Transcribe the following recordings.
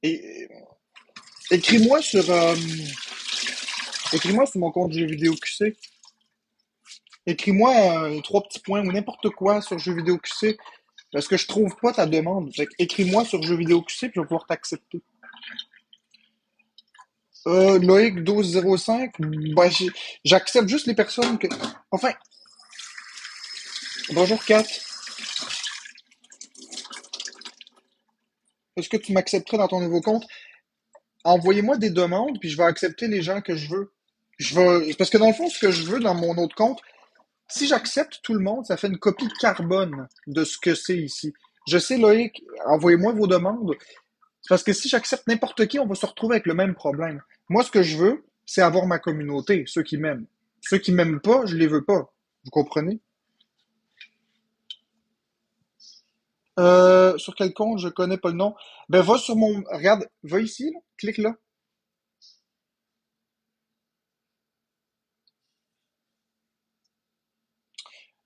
Et écris-moi sur, écris-moi sur mon compte jeux vidéo QC. Écris-moi trois petits points ou n'importe quoi sur jeux vidéo QC. Parce que je trouve pas ta demande. Fait que écris-moi sur jeux vidéo QC puis je vais pouvoir t'accepter. Loïc 1205, ben, j'accepte juste les personnes que. Enfin, bonjour Kat. Est-ce que tu m'accepterais dans ton nouveau compte? Envoyez-moi des demandes, puis je vais accepter les gens que je veux. Parce que dans le fond, ce que je veux dans mon autre compte, si j'accepte tout le monde, ça fait une copie carbone de ce que c'est ici. Je sais, Loïc, envoyez-moi vos demandes. Parce que si j'accepte n'importe qui, on va se retrouver avec le même problème. Moi, ce que je veux, c'est avoir ma communauté, ceux qui m'aiment. Ceux qui m'aiment pas, je les veux pas. Vous comprenez? Sur quel compte? Je connais pas le nom. Ben, va sur mon, regarde, va ici, là, clique là.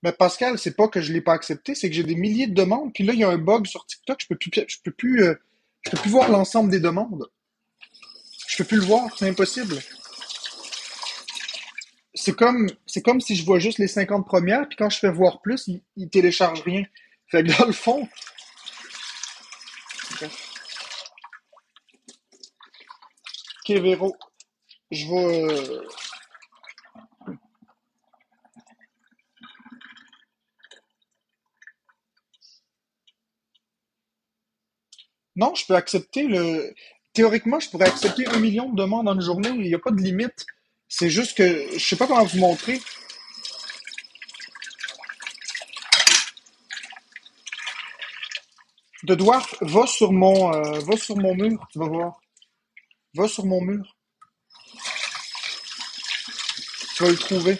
Mais Pascal, c'est pas que je l'ai pas accepté, c'est que j'ai des milliers de demandes, puis là, il y a un bug sur TikTok, je peux plus voir l'ensemble des demandes. Je peux plus le voir, c'est impossible. C'est comme si je vois juste les 50 premières, puis quand je fais voir plus, il télécharge rien. Fait que dans le fond, ok, Véro, je vais, non, je peux accepter le, théoriquement, je pourrais accepter 1 million de demandes en une journée, il n'y a pas de limite. C'est juste que, je sais pas comment vous montrer. De Dwarf, va sur mon mur, tu vas voir. Va sur mon mur, tu vas le trouver.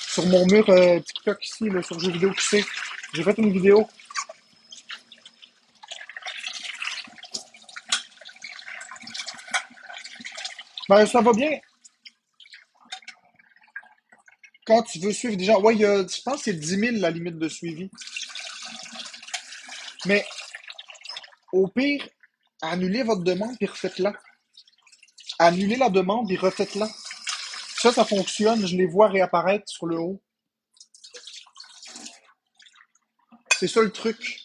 Sur mon mur TikTok ici, là, sur jeux vidéo QC. J'ai fait une vidéo. Ben, ça va bien. Quand tu veux suivre des gens, ouais, je pense que c'est 10 000 la limite de suivi. Mais au pire, annulez votre demande puis refaites-la. Annulez la demande puis refaites-la. Ça fonctionne. Je les vois réapparaître sur le haut. C'est ça le truc.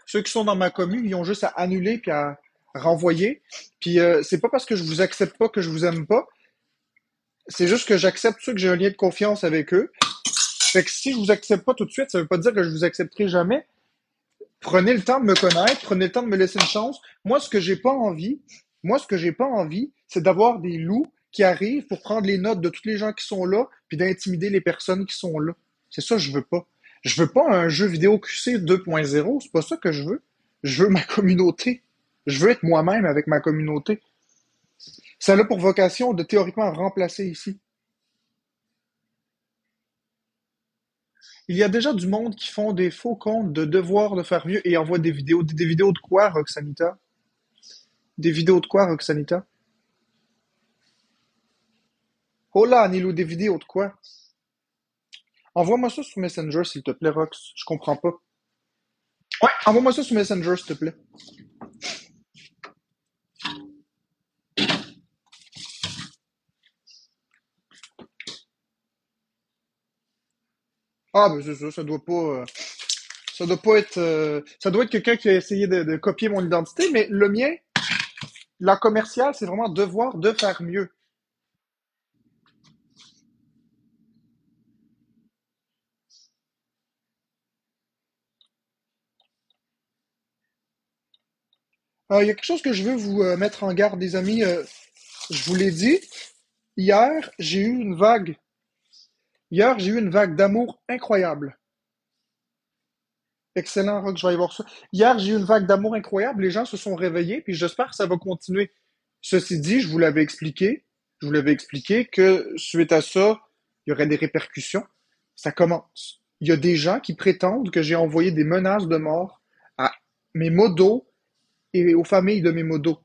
Ceux qui sont dans ma commune, ils ont juste à annuler puis à renvoyer. Puis c'est pas parce que je vous accepte pas que je vous aime pas. C'est juste que j'accepte ceux que j'ai un lien de confiance avec eux. Fait que si je vous accepte pas tout de suite, ça veut pas dire que je vous accepterai jamais. Prenez le temps de me connaître, prenez le temps de me laisser une chance. Moi, ce que j'ai pas envie, c'est d'avoir des loups qui arrivent pour prendre les notes de tous les gens qui sont là, puis d'intimider les personnes qui sont là. C'est ça que je veux pas. Je veux pas un jeu vidéo QC 2.0, c'est pas ça que je veux. Je veux ma communauté. Je veux être moi-même avec ma communauté. Ça a pour vocation de théoriquement remplacer ici. Il y a déjà du monde qui font des faux comptes de devoir de faire mieux et envoient des vidéos. Des vidéos de quoi, Roxanita? Des vidéos de quoi, Roxanita? Oh là, Nilo, des vidéos de quoi? Envoie-moi ça sur Messenger, s'il te plaît, Rox. Je comprends pas. Ouais, envoie-moi ça sur Messenger, s'il te plaît. Ah, ben c'est ça, ça doit pas être, ça doit être quelqu'un qui a essayé de copier mon identité, mais le mien, la commerciale, c'est vraiment devoir de faire mieux. Il y a quelque chose que je veux vous mettre en garde, les amis. Je vous l'ai dit, hier, j'ai eu une vague. Hier, j'ai eu une vague d'amour incroyable. Excellent, Rock, je vais aller voir ça. Hier, j'ai eu une vague d'amour incroyable. Les gens se sont réveillés, puis j'espère que ça va continuer. Ceci dit, je vous l'avais expliqué que suite à ça, il y aurait des répercussions. Ça commence. Il y a des gens qui prétendent que j'ai envoyé des menaces de mort à mes modos et aux familles de mes modos.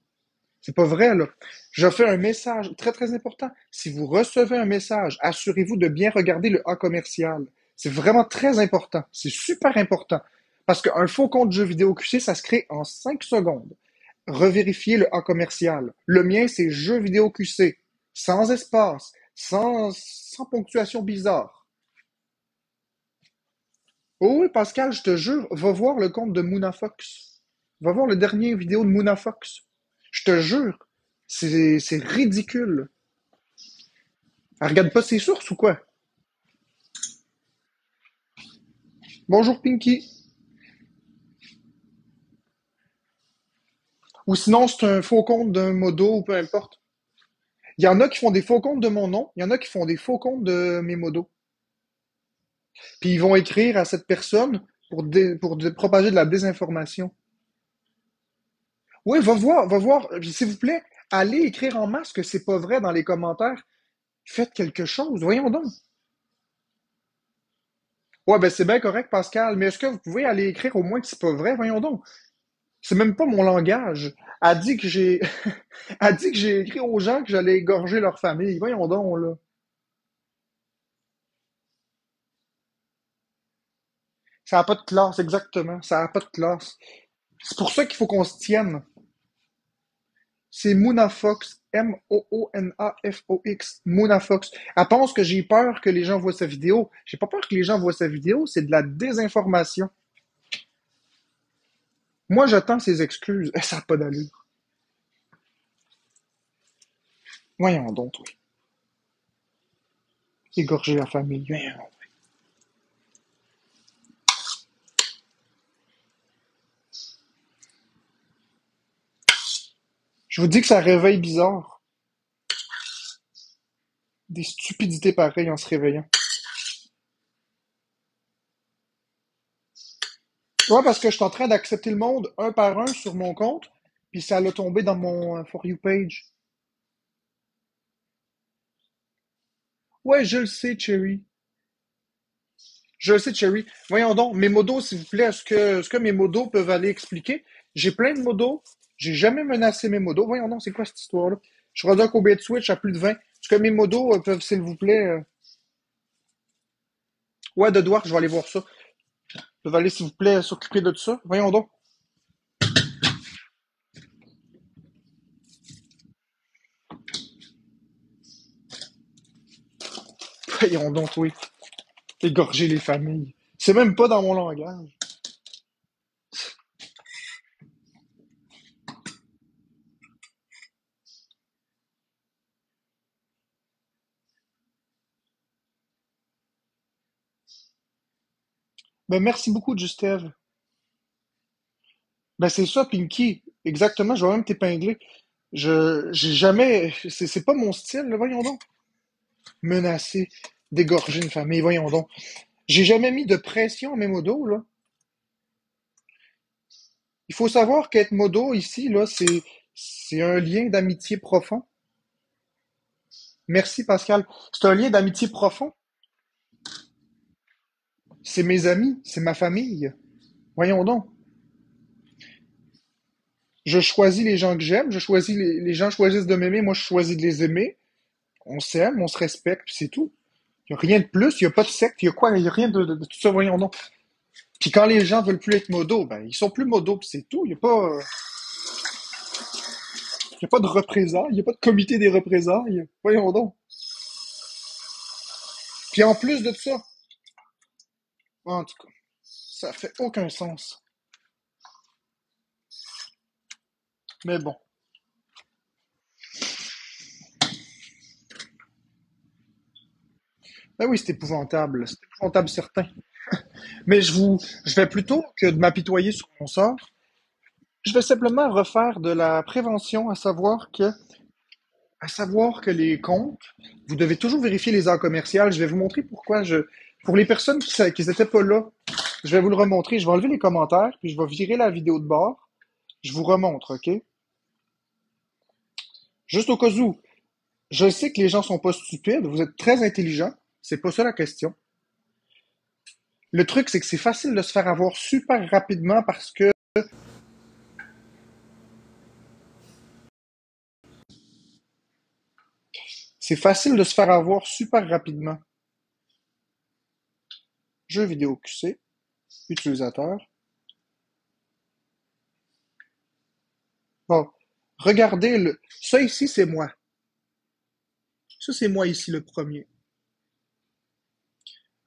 C'est pas vrai, là. Je fais un message très, très important. Si vous recevez un message, assurez-vous de bien regarder le A commercial. C'est vraiment très important. C'est super important. Parce qu'un faux compte jeu vidéo QC, ça se crée en 5 secondes. revérifier le A commercial. Le mien, c'est jeux vidéo QC, sans espace, sans ponctuation bizarre. Oh oui, Pascal, je te jure, va voir le compte de Moonafox. Va voir le dernier vidéo de Moonafox. Je te jure, c'est ridicule. Elle regarde pas ses sources ou quoi? Bonjour Pinky. Ou sinon, c'est un faux compte d'un modo ou peu importe. Il y en a qui font des faux comptes de mon nom, il y en a qui font des faux comptes de mes modos. Puis ils vont écrire à cette personne pour propager de la désinformation. Oui, va voir. Puis, s'il vous plaît, allez écrire en masse que c'est pas vrai dans les commentaires. Faites quelque chose, voyons donc. Ouais, ben c'est bien correct, Pascal, mais est-ce que vous pouvez aller écrire au moins que c'est pas vrai? Voyons donc. C'est même pas mon langage. Elle dit que j'ai, elle dit que j'ai écrit aux gens que j'allais égorger leur famille. Voyons donc, là. Ça n'a pas de classe, exactement. Ça n'a pas de classe. C'est pour ça qu'il faut qu'on se tienne. C'est Moonafox. Moonafox. Moonafox. Elle pense que j'ai peur que les gens voient sa vidéo. J'ai pas peur que les gens voient sa vidéo, c'est de la désinformation. Moi, j'attends ses excuses. Ça n'a pas d'allure. Voyons donc, oui. Égorger la famille. Voyons. Je vous dis que ça réveille bizarre. Des stupidités pareilles en se réveillant. Ouais, parce que je suis en train d'accepter le monde un par un sur mon compte, puis ça l'a tombé dans mon For You page. Ouais, je le sais, Cherry. Je le sais, Cherry. Voyons donc, mes modos, s'il vous plaît, est-ce que mes modos peuvent aller expliquer? J'ai plein de modos. J'ai jamais menacé mes modos. Voyons donc, c'est quoi cette histoire-là? Je suis rendu un combien de Switch à plus de 20. Est-ce que mes modos peuvent, s'il vous plaît... Ouais, de devoir, je vais aller voir ça. Peuvent aller, s'il vous plaît, s'occuper de tout ça. Voyons donc. Voyons donc, oui. Égorger les familles. C'est même pas dans mon langage. Ben, merci beaucoup, Gustave. Ben, c'est ça, Pinky. Exactement, je vais même t'épingler. J'ai jamais, c'est pas mon style, là, voyons donc. Menacer, d'égorger une famille, voyons donc. J'ai jamais mis de pression à mes modos, là. Il faut savoir qu'être modo ici, là, c'est un lien d'amitié profond. Merci, Pascal. C'est un lien d'amitié profond. C'est mes amis, c'est ma famille. Voyons donc. Je choisis les gens que j'aime, les gens choisissent de m'aimer, moi je choisis de les aimer. On s'aime, on se respecte, puis c'est tout. Il n'y a rien de plus, il n'y a pas de secte, il y a quoi, il n'y a rien de tout ça, voyons donc. Puis quand les gens veulent plus être modos, ben ils sont plus modos, puis c'est tout. Il y a pas de représailles, il n'y a pas de comité des représailles. Voyons donc. Puis en plus de ça, en tout cas, ça fait aucun sens. Mais bon. Ben oui, c'est épouvantable certain. Mais je vais plutôt que de m'apitoyer sur mon sort, je vais simplement refaire de la prévention, à savoir que les comptes, vous devez toujours vérifier les heures commerciales. Je vais vous montrer pourquoi pour les personnes qui n'étaient pas là, je vais vous le remontrer. Je vais enlever les commentaires, puis je vais virer la vidéo de bord. Je vous remontre, OK? Juste au cas où, je sais que les gens sont pas stupides, vous êtes très intelligents. C'est pas ça la question. Le truc, c'est que c'est facile de se faire avoir super rapidement parce que c'est facile de se faire avoir super rapidement. Jeux vidéo QC, utilisateur. Bon, regardez ça ici, c'est moi. Ça, c'est moi ici, le premier.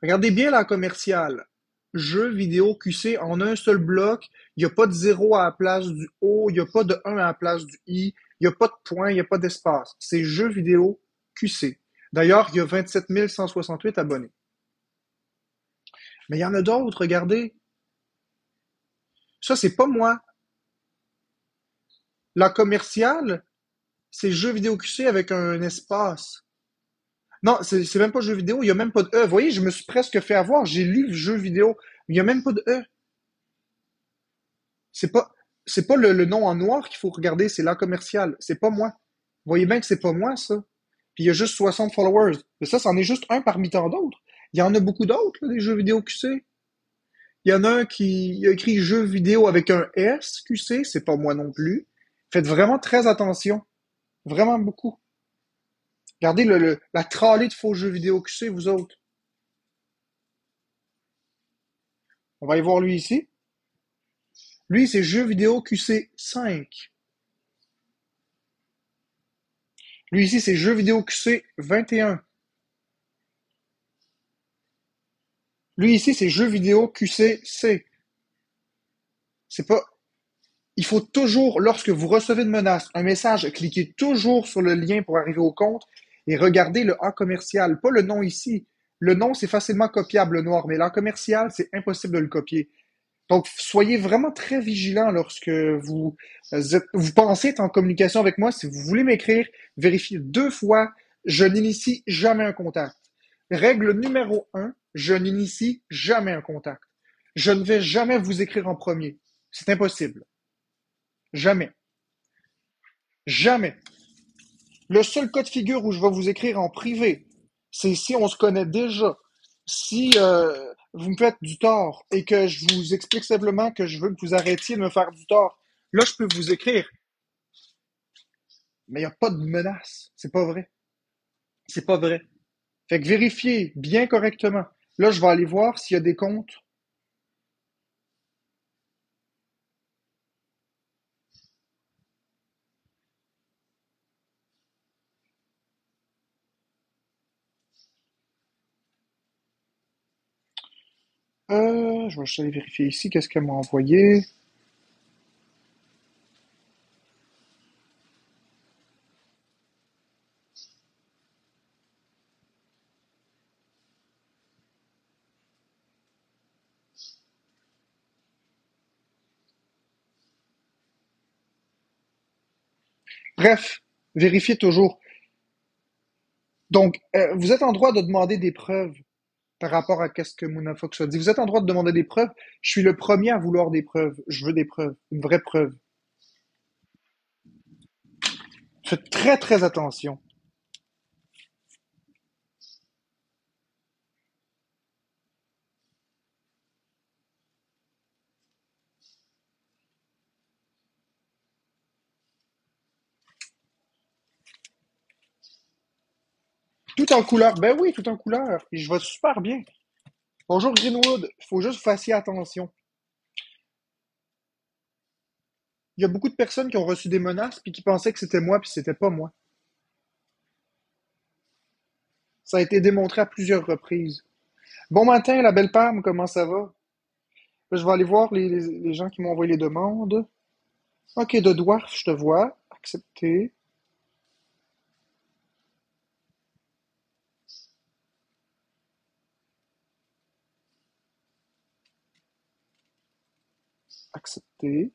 Regardez bien la commerciale. Jeux vidéo QC en un seul bloc. Il n'y a pas de zéro à la place du O, il n'y a pas de 1 à la place du I, il n'y a pas de point, il n'y a pas d'espace. C'est jeux vidéo QC. D'ailleurs, il y a 27 168 abonnés. Mais il y en a d'autres, regardez. Ça, c'est pas moi. La commerciale, c'est jeux vidéo QC avec un espace. Non, c'est même pas jeux vidéo, il n'y a même pas de E. Vous voyez, je me suis presque fait avoir. J'ai lu jeux vidéo, mais il n'y a même pas de E. C'est pas, c'est pas le nom en noir qu'il faut regarder, c'est la commerciale. C'est pas moi. Vous voyez bien que c'est pas moi, ça. Puis il y a juste 60 followers. Mais ça, c'en est juste un parmi tant d'autres. Il y en a beaucoup d'autres, là, des jeux vidéo QC. Il y en a un qui a écrit jeux vidéo avec un S, QC, c'est pas moi non plus. Faites vraiment très attention. Vraiment beaucoup. Regardez la tralée de faux jeux vidéo QC, vous autres. On va aller voir lui ici. Lui, c'est jeux vidéo QC 5. Lui ici, c'est jeux vidéo QC 21. Lui ici, c'est jeux vidéo QC-C. C'est pas. Il faut toujours, lorsque vous recevez une menace, un message, cliquez toujours sur le lien pour arriver au compte et regardez le A commercial, pas le nom ici. Le nom, c'est facilement copiable, le noir, mais l'A commercial, c'est impossible de le copier. Donc, soyez vraiment très vigilant lorsque vous pensez être en communication avec moi. Si vous voulez m'écrire, vérifiez 2 fois. Je n'initie jamais un contact. Règle numéro 1, je n'initie jamais un contact. Je ne vais jamais vous écrire en premier. C'est impossible. Jamais. Jamais. Le seul cas de figure où je vais vous écrire en privé, c'est si on se connaît déjà. Si vous me faites du tort et que je vous explique simplement que je veux que vous arrêtiez de me faire du tort, là, je peux vous écrire. Mais il n'y a pas de menace. C'est pas vrai. C'est pas vrai. Fait que vérifiez bien correctement. Là, je vais aller voir s'il y a des comptes. Je vais juste aller vérifier ici qu'est-ce qu'elle m'a envoyé. Bref, vérifiez toujours. Donc, vous êtes en droit de demander des preuves par rapport à ce que Monafox a dit. Vous êtes en droit de demander des preuves. Je suis le premier à vouloir des preuves. Je veux des preuves. Une vraie preuve. Faites très, très attention. Tout en couleur. Ben oui, tout en couleur. Et je vais super bien. Bonjour Greenwood. Il faut juste que vous fassiez attention. Il y a beaucoup de personnes qui ont reçu des menaces puis qui pensaient que c'était moi puis c'était pas moi. Ça a été démontré à plusieurs reprises. Bon matin, la belle Pam, comment ça va? Là, je vais aller voir les gens qui m'ont envoyé les demandes. Ok, de Dwarf, je te vois. Accepter. Accepter.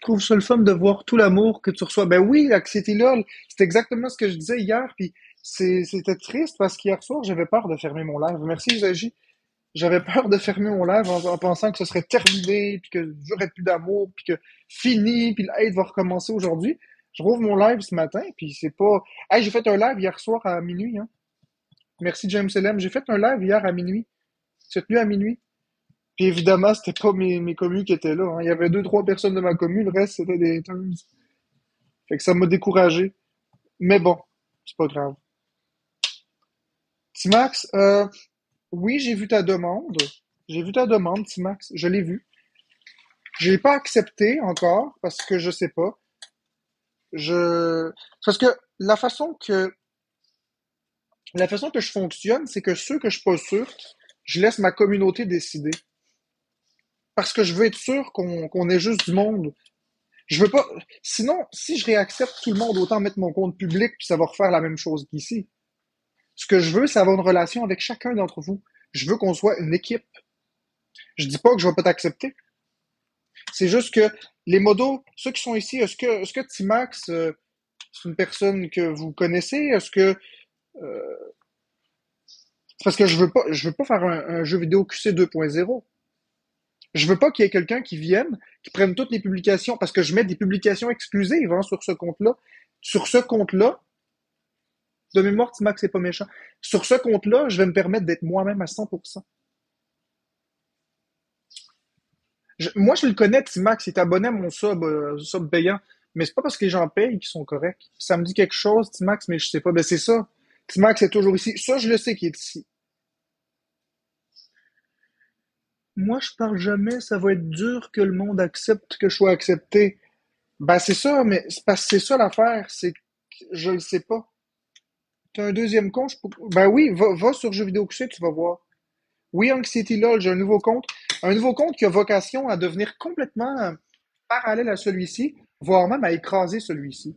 Je trouve ça le fun de voir tout l'amour que tu reçois. Ben oui, Anxiety LOL, c'est exactement ce que je disais hier, puis c'était triste parce qu'hier soir, j'avais peur de fermer mon live. Merci, Zaji. J'avais peur de fermer mon live en pensant que ce serait terminé, puis que j'aurais plus d'amour, puis que fini, puis le hate va recommencer aujourd'hui. Je rouvre mon live ce matin, puis c'est pas... Hey, j'ai fait un live hier soir à minuit, hein. Merci, James Selem. J'ai fait un live hier à minuit. Cette nuit à minuit. Puis évidemment, c'était pas mes commus qui étaient là, hein. Il y avait deux, trois personnes de ma commu, le reste, c'était des haters. Fait que ça m'a découragé. Mais bon, c'est pas grave. Timax, oui, j'ai vu ta demande. J'ai vu ta demande, Timax. Je l'ai vue. Je l'ai pas accepté encore parce que je sais pas. Je parce que la façon que je fonctionne, c'est que ceux que je suis pas sûr, je laisse ma communauté décider. Parce que je veux être sûr qu'on ait juste du monde. Je veux pas. Sinon, si je réaccepte tout le monde, autant mettre mon compte public, puis ça va refaire la même chose qu'ici. Ce que je veux, c'est avoir une relation avec chacun d'entre vous. Je veux qu'on soit une équipe. Je dis pas que je vais pas t'accepter. C'est juste que les modos, ceux qui sont ici, est-ce que Timax, c'est une personne que vous connaissez? Est-ce que c'est parce que je veux pas faire un jeu vidéo QC 2.0. Je veux pas qu'il y ait quelqu'un qui vienne, qui prenne toutes les publications, parce que je mets des publications exclusives hein, sur ce compte-là. Sur ce compte-là, de mémoire, Timax, c'est pas méchant. Sur ce compte-là, je vais me permettre d'être moi-même à 100%. Moi, je le connais, Timax, il est abonné à mon sub payant. Mais c'est pas parce que les gens payent qu'ils sont corrects. Ça me dit quelque chose, Timax, mais je sais pas. Ben, c'est ça. Timax est toujours ici. Ça, je le sais qu'il est ici. Moi, je parle jamais, ça va être dur que le monde accepte que je sois accepté. Ben, c'est ça, mais c'est parce que c'est ça l'affaire, c'est que je le sais pas. T'as un deuxième compte, ben oui, va sur Jeux vidéo QC, tu vas voir. Oui, Anxiety LOL, j'ai un nouveau compte. Un nouveau compte qui a vocation à devenir complètement parallèle à celui-ci, voire même à écraser celui-ci.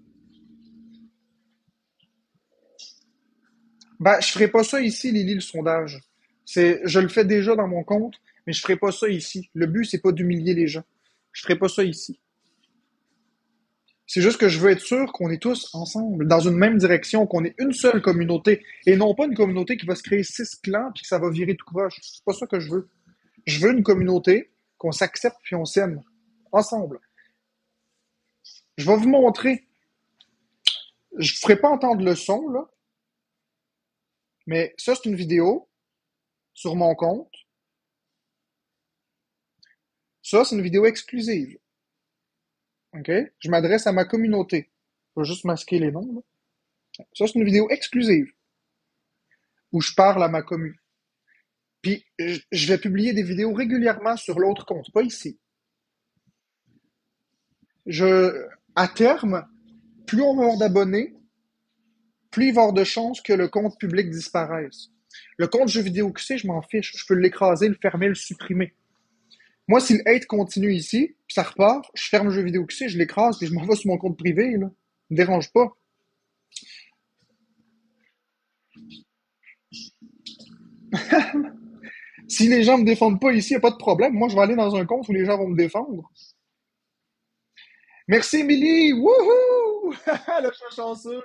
Ben, je ferai pas ça ici, Lily, le sondage. Je le fais déjà dans mon compte, mais je ferai pas ça ici. Le but, c'est pas d'humilier les gens. Je ferai pas ça ici. C'est juste que je veux être sûr qu'on est tous ensemble, dans une même direction, qu'on est une seule communauté, et non pas une communauté qui va se créer 6 clans puis que ça va virer tout croche. C'est pas ça que je veux. Je veux une communauté qu'on s'accepte puis on s'aime ensemble. Je vais vous montrer. Je ne ferai pas entendre le son là, mais ça c'est une vidéo sur mon compte. Ça c'est une vidéo exclusive. Ok? Je m'adresse à ma communauté. Je vais juste masquer les noms. Là. Ça c'est une vidéo exclusive où je parle à ma commu. Puis je vais publier des vidéos régulièrement sur l'autre compte, pas ici. Je, à terme, plus on va avoir d'abonnés, plus il va y avoir de chances que le compte public disparaisse. Le compte jeux vidéo QC, je m'en fiche. Je peux l'écraser, le fermer, le supprimer. Moi, si le hate continue ici, puis ça repart, je ferme le jeu vidéo QC, je l'écrase, puis je m'en vais sur mon compte privé, là. Me dérange pas. Si les gens me défendent pas ici, y a pas de problème. Moi, je vais aller dans un compte où les gens vont me défendre. Merci, Émilie! Wouhou! Le chat chanceux!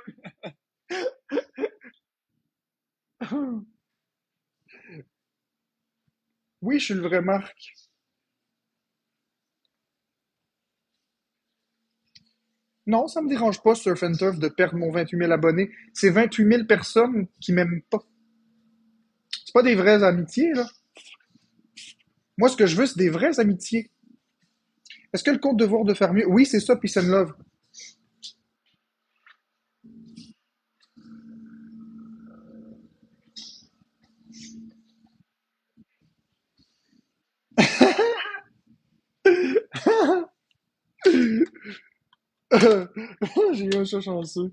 Oui, je suis le vrai Marc. Non, ça me dérange pas, Surf and Turf, de perdre mon 28 000 abonnés. C'est 28 000 personnes qui m'aiment pas. C'est pas des vraies amitiés, là. Moi, ce que je veux, c'est des vraies amitiés. Est-ce que le compte Devoir de faire mieux? Oui, c'est ça, Peace and Love. J'ai eu un chat chanceux.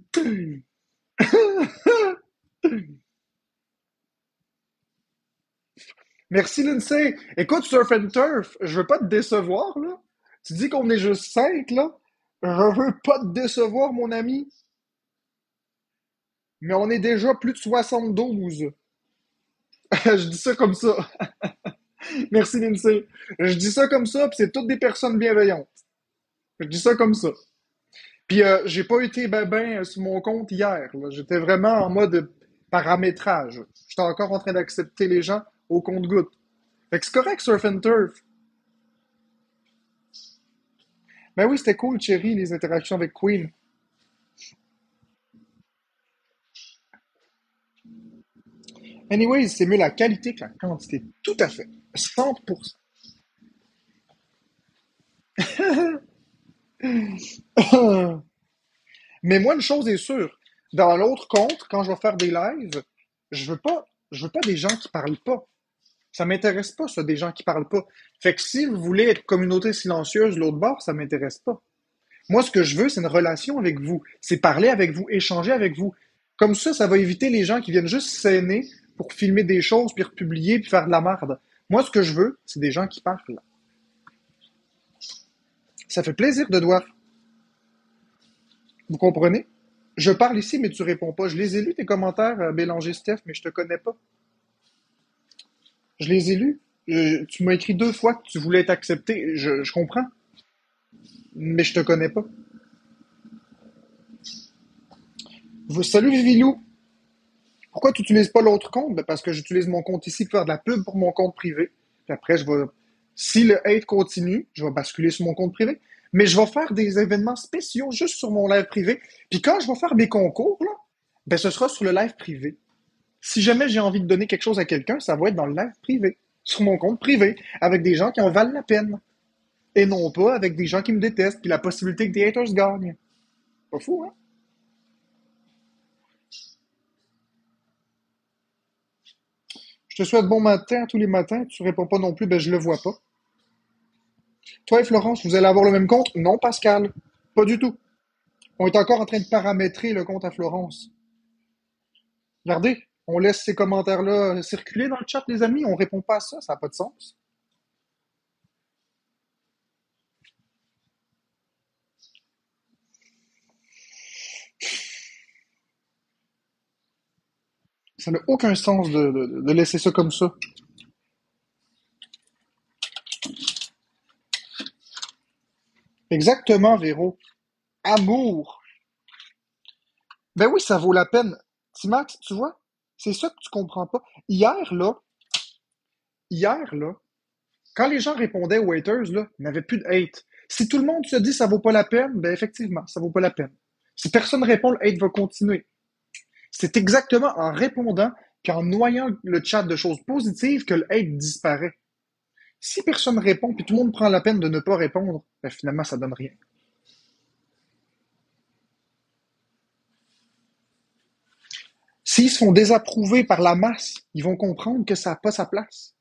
Merci, Lindsay. Écoute, Surf and Turf, je veux pas te décevoir, là. Tu dis qu'on est juste 5, là. Je veux pas te décevoir, mon ami. Mais on est déjà plus de 72. Je dis ça comme ça. Merci, Lindsay. Je dis ça comme ça, puis c'est toutes des personnes bienveillantes. Je dis ça comme ça. Puis j'ai pas été sur mon compte hier, là. J'étais vraiment en mode paramétrage. J'étais encore en train d'accepter les gens au compte-goutte. Fait que c'est correct, Surf and Turf. Ben oui, c'était cool, Cherry, les interactions avec Queen. Anyways, c'est mieux la qualité que la quantité. Tout à fait. 100%. Mais moi, une chose est sûre. Dans l'autre compte, quand je vais faire des lives, je veux pas des gens qui parlent pas. Ça m'intéresse pas, ça, des gens qui parlent pas. Fait que si vous voulez être communauté silencieuse, l'autre bord, ça m'intéresse pas. Moi, ce que je veux, c'est une relation avec vous. C'est parler avec vous, échanger avec vous. Comme ça va éviter les gens qui viennent juste s'aîner pour filmer des choses, puis republier, puis faire de la merde. Moi, ce que je veux, c'est des gens qui parlent. Ça fait plaisir de devoir. Vous comprenez? Je parle ici, mais tu réponds pas. Je les ai lus, tes commentaires, Bélanger Steph, mais je te connais pas. Je les ai lus. Tu m'as écrit 2 fois que tu voulais être accepté. Je comprends, mais je te connais pas. Salut Vivilou. Pourquoi tu n'utilises pas l'autre compte? Ben, parce que j'utilise mon compte ici pour faire de la pub pour mon compte privé. Puis après, si le hate continue, je vais basculer sur mon compte privé. Mais je vais faire des événements spéciaux juste sur mon live privé. Puis quand je vais faire mes concours, là, ben, ce sera sur le live privé. Si jamais j'ai envie de donner quelque chose à quelqu'un, ça va être dans le live privé, sur mon compte privé, avec des gens qui en valent la peine. Et non pas avec des gens qui me détestent, puis la possibilité que des haters gagnent. Pas fou, hein? Je te souhaite bon matin tous les matins, tu réponds pas non plus, ben je le vois pas. Toi et Florence, vous allez avoir le même compte? Non, Pascal. Pas du tout. On est encore en train de paramétrer le compte à Florence. Regardez, on laisse ces commentaires-là circuler dans le chat, les amis. On répond pas à ça, ça n'a pas de sens. Ça n'a aucun sens de laisser ça comme ça. Exactement, Véro. Amour. Ben oui, ça vaut la peine. Timax, tu vois, c'est ça que tu comprends pas. Hier, là, quand les gens répondaient aux haters, là, il n'y avait plus de hate. Si tout le monde se dit ça vaut pas la peine, ben effectivement, ça vaut pas la peine. Si personne répond, le hate va continuer. C'est exactement en répondant qu'en noyant le chat de choses positives que le hate disparaît. Si personne répond, puis tout le monde prend la peine de ne pas répondre, ben finalement, ça donne rien. S'ils se font désapprouver par la masse, ils vont comprendre que ça n'a pas sa place.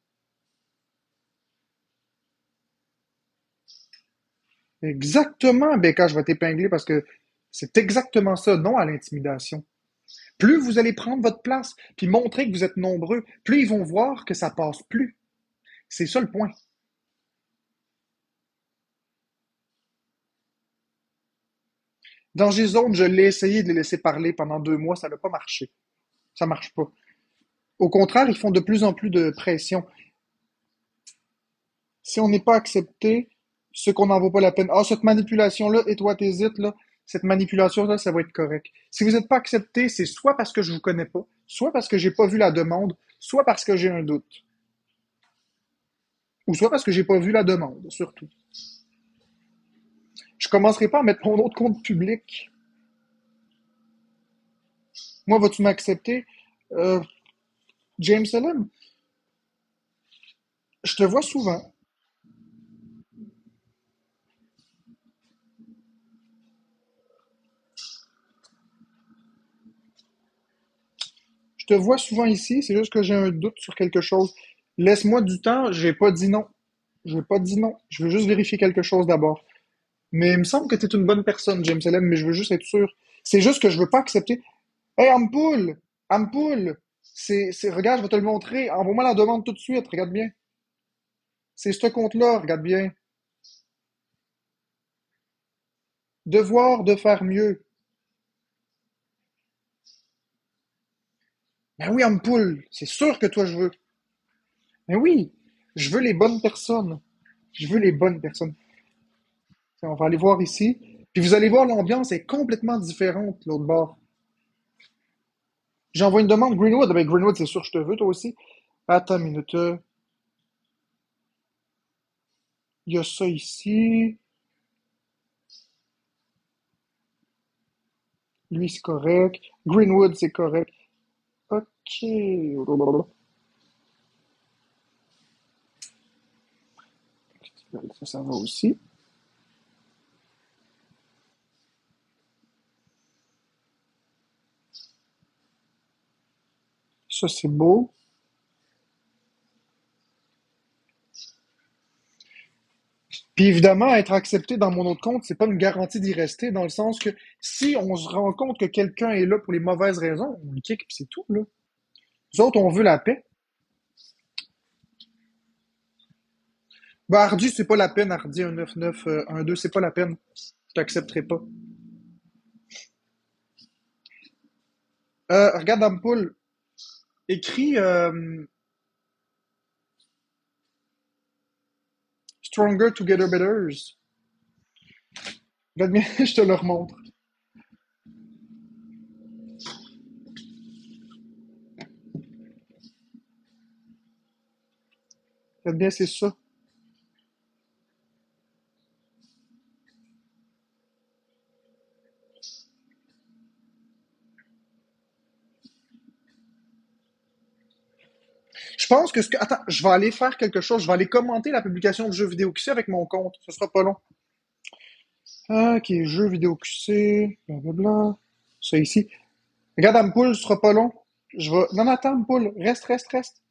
Exactement, Becca, je vais t'épingler parce que c'est exactement ça, non à l'intimidation. Plus vous allez prendre votre place, puis montrer que vous êtes nombreux, plus ils vont voir que ça passe plus. C'est ça le point. Dans G-Zone, je l'ai essayé de les laisser parler pendant 2 mois, ça n'a pas marché. Ça marche pas. Au contraire, ils font de plus en plus de pression. Si on n'est pas accepté, ce qu'on n'en vaut pas la peine. Ah, cette manipulation-là, et toi t'hésites, là, cette manipulation-là, ça va être correct. Si vous n'êtes pas accepté, c'est soit parce que je vous connais pas, soit parce que j'ai pas vu la demande, soit parce que j'ai un doute. Ou soit parce que j'ai pas vu la demande, surtout. Je commencerai pas à mettre mon autre compte public. Moi, vas-tu m'accepter? Euh, James Ellen, je te vois souvent. Je te vois souvent ici, c'est juste que j'ai un doute sur quelque chose. Laisse-moi du temps, j'ai pas dit non. Je veux pas dit non. Je veux juste vérifier quelque chose d'abord. Mais il me semble que tu es une bonne personne, James Ellen, mais je veux juste être sûr. C'est juste que je veux pas accepter. Hey, Ampoule! Ampoule! Regarde, je vais te le montrer. Envoie-moi la demande tout de suite, regarde bien. C'est ce compte-là, regarde bien. Devoir de faire mieux. Ben oui, Ampoule, c'est sûr que toi je veux. Ben oui, je veux les bonnes personnes. Je veux les bonnes personnes. On va aller voir ici. Puis vous allez voir, l'ambiance est complètement différente de l'autre bord. J'envoie une demande Greenwood. Ben Greenwood, c'est sûr, je te veux, toi aussi. Attends une minute. Il y a ça ici. Lui, c'est correct. Greenwood, c'est correct. OK. Ça va aussi. Ça, c'est beau. Puis évidemment, être accepté dans mon autre compte, c'est pas une garantie d'y rester, dans le sens que si on se rend compte que quelqu'un est là pour les mauvaises raisons, on le kick, puis c'est tout, là. Nous autres, on veut la paix. Bah, Hardy, c'est pas la peine, Hardy 19912, c'est pas la peine. Je t'accepterai pas. Regarde Ampoule, écrit Stronger Together Betters. Regarde bien, je te le remontre. Regarde bien, c'est ça. Je pense que ce que. Attends, je vais aller faire quelque chose. Je vais aller commenter la publication de jeux vidéo QC avec mon compte. Ce sera pas long. Ok, jeux vidéo QC, blablabla. Ça ici. Regarde, Ampoule, ce sera pas long. Je vais. Non, attends, Ampoule. Reste, reste, reste.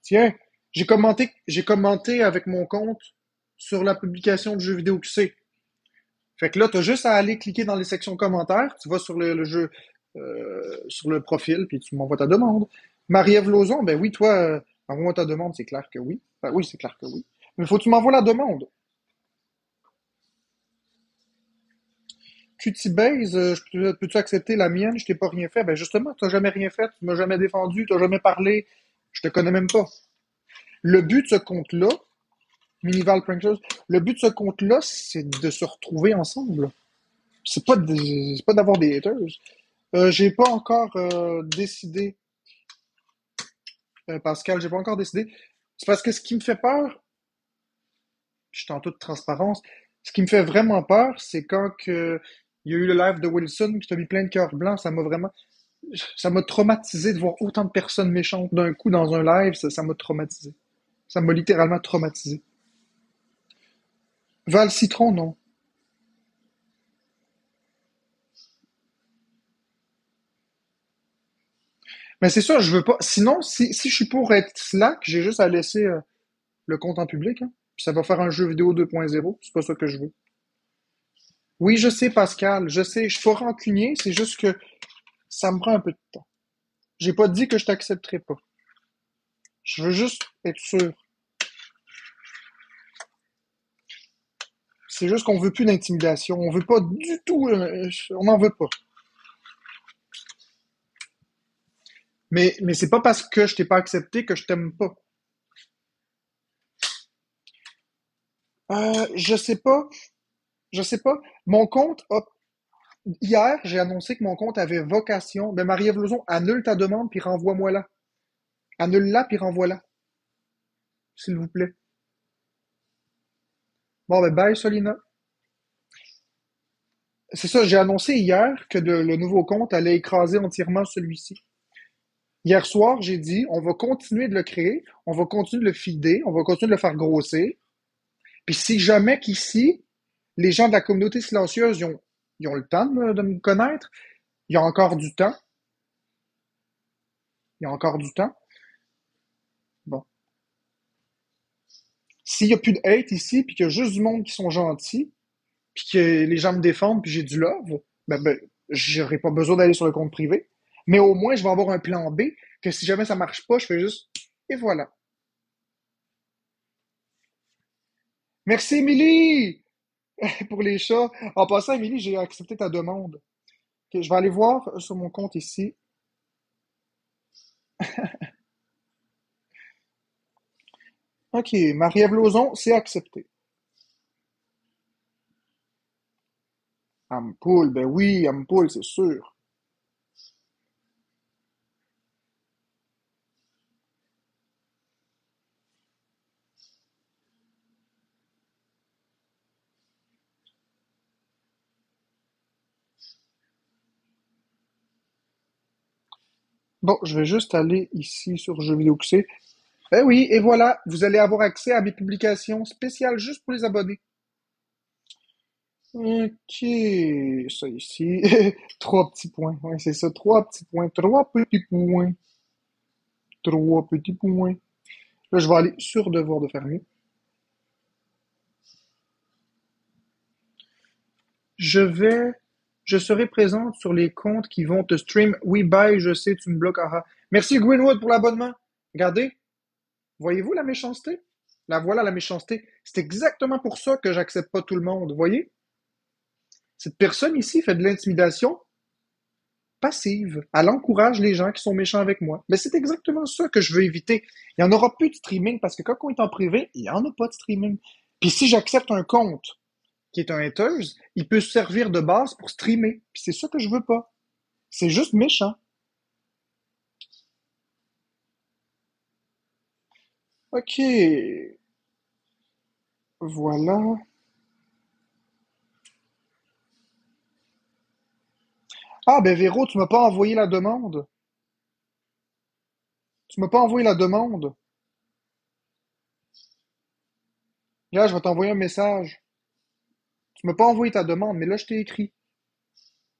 Tiens, j'ai commenté avec mon compte sur la publication de jeux vidéo QC. Fait que là, tu as juste à aller cliquer dans les sections commentaires, tu vas sur le jeu, sur le profil, puis tu m'envoies ta demande. Marie-Ève Lauzon, ben oui, toi, envoie-moi ta demande, c'est clair que oui. Ben oui, c'est clair que oui. Mais faut que tu m'envoies la demande. Qtbase, peux-tu accepter la mienne? Je t'ai pas rien fait. Ben justement, tu n'as jamais rien fait, tu m'as jamais défendu, tu n'as jamais parlé. Je te connais même pas. Le but de ce compte-là, Minival Pranksters, le but de ce compte-là, c'est de se retrouver ensemble. C'est pas d'avoir des haters. J'ai pas encore décidé, Pascal, j'ai pas encore décidé. C'est parce que ce qui me fait peur, je suis en toute transparence, ce qui me fait vraiment peur, c'est quand il y a eu le live de Wilson qui t'a mis plein de cœurs blancs, ça m'a traumatisé de voir autant de personnes méchantes d'un coup dans un live, ça m'a traumatisé. Ça m'a littéralement traumatisé. Val Citron, non. Mais c'est ça, je veux pas. Sinon, si je suis pour être slack, j'ai juste à laisser le compte en public, hein. Puis ça va faire un jeu vidéo 2.0. C'est pas ça que je veux. Oui, je sais, Pascal, je sais, je suis pas rancunier, c'est juste que ça me prend un peu de temps. J'ai pas dit que je t'accepterais pas. Je veux juste être sûr. C'est juste qu'on veut plus d'intimidation. On veut pas du tout. On n'en veut pas. Mais c'est pas parce que je t'ai pas accepté que je t'aime pas. Je sais pas. Je sais pas. Mon compte a. Hier, j'ai annoncé que mon compte avait vocation. Ben, Marie-Ève Lauzon, annule ta demande puis renvoie-moi là. Annule-la puis renvoie-la. S'il vous plaît. Bon, ben, bye, Solina. C'est ça, j'ai annoncé hier que le nouveau compte allait écraser entièrement celui-ci. Hier soir, j'ai dit, on va continuer de le créer, on va continuer de le feeder, on va continuer de le faire grossir. Puis si jamais qu'ici, les gens de la communauté silencieuse, ils ont le temps de me connaître, il y a encore du temps, il y a encore du temps. Bon. S'il y a plus de hate ici, puis qu'il y a juste du monde qui sont gentils, puis que les gens me défendent, puis j'ai du love, ben j'aurai pas besoin d'aller sur le compte privé. Mais au moins, je vais avoir un plan B, que si jamais ça marche pas, je fais juste, et voilà. Merci, Émilie! Pour les chats. En passant, Émilie, j'ai accepté ta demande. Ok, je vais aller voir sur mon compte ici. Ok, Marie-Ève Lauzon, c'est accepté. Ampoule, ben oui, Ampoule, c'est sûr. Bon, je vais juste aller ici sur Jeux vidéo QC. Ben oui, et voilà, vous allez avoir accès à mes publications spéciales juste pour les abonnés. Ok, ça ici. Trois petits points. Ouais, c'est ça, trois petits points. Trois petits points. Trois petits points. Là, je vais aller sur devoir de faire mieux. Je vais, je serai présente sur les comptes qui vont te stream. Oui, bye, je sais, tu me bloques. Ah, ah. Merci Greenwood pour l'abonnement. Regardez, voyez-vous la méchanceté? La voilà la méchanceté. C'est exactement pour ça que j'accepte pas tout le monde. Voyez? Cette personne ici fait de l'intimidation passive. Elle encourage les gens qui sont méchants avec moi. Mais c'est exactement ça que je veux éviter. Il n'y en aura plus de streaming parce que quand on est en privé, il n'y en a pas de streaming. Puis si j'accepte un compte qui est un haters, il peut se servir de base pour streamer. Puis c'est ça que je veux pas. C'est juste méchant. Ok, voilà. Ah ben Véro, tu m'as pas envoyé la demande. Tu m'as pas envoyé la demande. Là, je vais t'envoyer un message. Tu m'as pas envoyé ta demande, mais là, je t'ai écrit.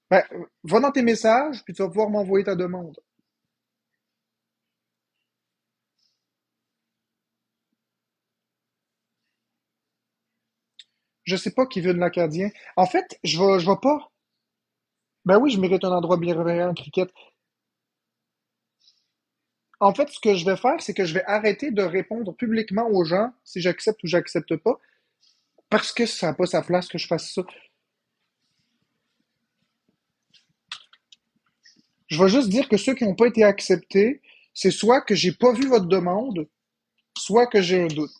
Ben, va dans tes messages, puis tu vas pouvoir m'envoyer ta demande. Je sais pas qui veut de l'Acadien. En fait, je vais pas. Ben oui, je mérite un endroit bienveillant, cricket. En fait, ce que je vais faire, c'est que je vais arrêter de répondre publiquement aux gens si j'accepte ou j'accepte pas, parce que ça n'a pas sa place que je fasse ça. Je vais juste dire que ceux qui n'ont pas été acceptés, c'est soit que j'ai pas vu votre demande, soit que j'ai un doute.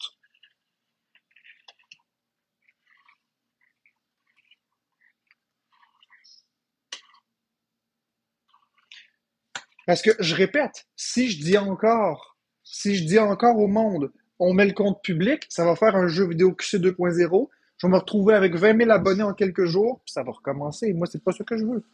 Parce que je répète, si je dis encore au monde, on met le compte public, ça va faire un jeu vidéo QC 2.0. Je vais me retrouver avec 20 000 abonnés en quelques jours, puis ça va recommencer. Moi, c'est pas ce que je veux.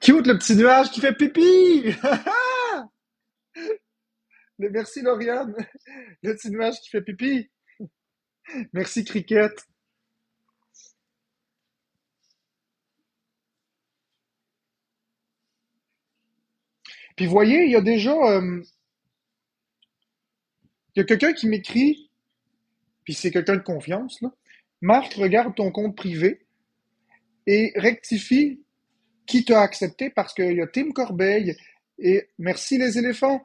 Cute, le petit nuage qui fait pipi! Merci, Lauriane. Le petit nuage qui fait pipi. Merci, Cricket. Puis, voyez, il y a quelqu'un qui m'écrit, puis c'est quelqu'un de confiance, là. Marc, regarde ton compte privé et rectifie qui t'a accepté parce qu'il y a Tim Corbeil et merci les éléphants.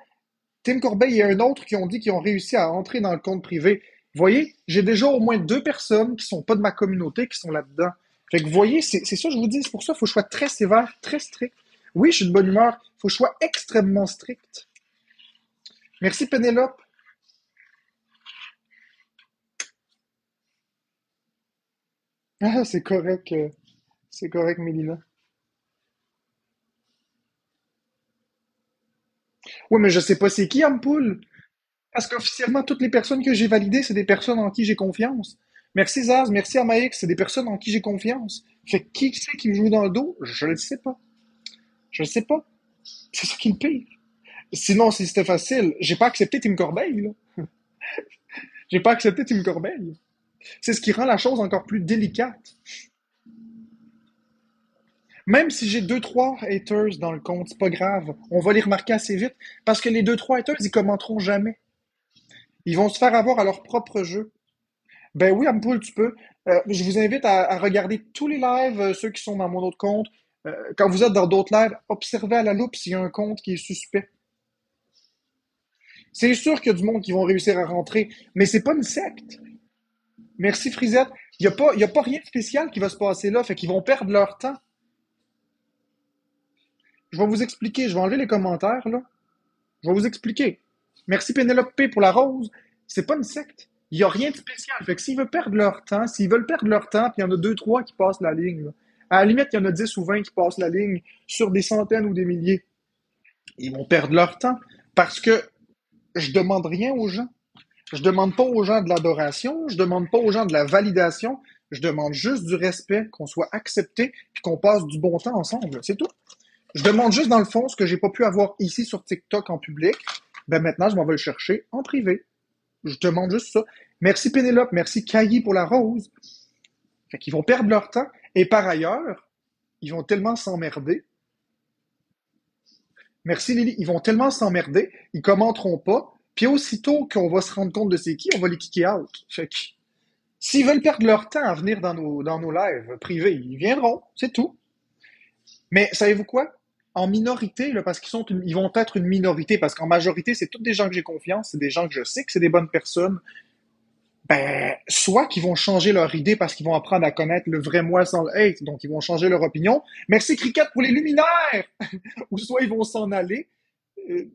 Tim Corbeil et un autre qui ont dit qu'ils ont réussi à entrer dans le compte privé. Vous voyez, j'ai déjà au moins deux personnes qui sont pas de ma communauté qui sont là-dedans. Fait que vous voyez, c'est ça que je vous dis, c'est pour ça qu'il faut que je sois très sévère, très strict. Oui, je suis de bonne humeur, il faut que je sois extrêmement strict. Merci Pénélope. Ah, c'est correct, Mélina. Oui, mais je sais pas c'est qui, Ampoule. Parce qu'officiellement, toutes les personnes que j'ai validées, c'est des personnes en qui j'ai confiance. Merci Zaz, merci Amaïk, c'est des personnes en qui j'ai confiance. Fait que qui c'est qui me joue dans le dos? Je le sais pas. Je le sais pas. C'est ça qui me pire. Sinon, si c'était facile, j'ai pas accepté Tim Corbeil, là. J'ai pas accepté Tim Corbeil. C'est ce qui rend la chose encore plus délicate. Même si j'ai deux, trois haters dans le compte, c'est pas grave. On va les remarquer assez vite. Parce que les deux, trois haters, ils commenteront jamais. Ils vont se faire avoir à leur propre jeu. Ben oui, Ampoule, tu peux. Je vous invite à regarder tous les lives, ceux qui sont dans mon autre compte. Quand vous êtes dans d'autres lives, observez à la loupe s'il y a un compte qui est suspect. C'est sûr qu'il y a du monde qui vont réussir à rentrer, mais c'est pas une secte. Merci, Frisette. Il y a pas rien de spécial qui va se passer là, fait qu'ils vont perdre leur temps. Je vais vous expliquer, je vais enlever les commentaires, là. Je vais vous expliquer. Merci Pénélope P pour la rose. C'est pas une secte. Il y a rien de spécial. Fait que s'ils veulent perdre leur temps, s'ils veulent perdre leur temps, puis il y en a deux, trois qui passent la ligne, là. À la limite, il y en a 10 ou 20 qui passent la ligne sur des centaines ou des milliers. Ils vont perdre leur temps parce que je demande rien aux gens. Je demande pas aux gens de l'adoration, je demande pas aux gens de la validation, je demande juste du respect, qu'on soit accepté, puis qu'on passe du bon temps ensemble. C'est tout. Je demande juste dans le fond ce que j'ai pas pu avoir ici sur TikTok en public. Ben maintenant, je m'en vais le chercher en privé. Je demande juste ça. Merci Pénélope, merci Cailly pour la rose. Fait qu'ils vont perdre leur temps. Et par ailleurs, ils vont tellement s'emmerder. Merci Lily, ils vont tellement s'emmerder, ils commenteront pas. Puis aussitôt qu'on va se rendre compte de c'est qui, on va les kicker out. Fait que s'ils veulent perdre leur temps à venir dans nos lives privés, ils viendront, c'est tout. Mais savez-vous quoi? En minorité, là, parce ils vont être une minorité, parce qu'en majorité, c'est tous des gens que j'ai confiance, c'est des gens que je sais que c'est des bonnes personnes. Ben, soit qu'ils vont changer leur idée parce qu'ils vont apprendre à connaître le vrai moi sans le hate, donc ils vont changer leur opinion. Merci Cricket pour les luminaires! Ou soit ils vont s'en aller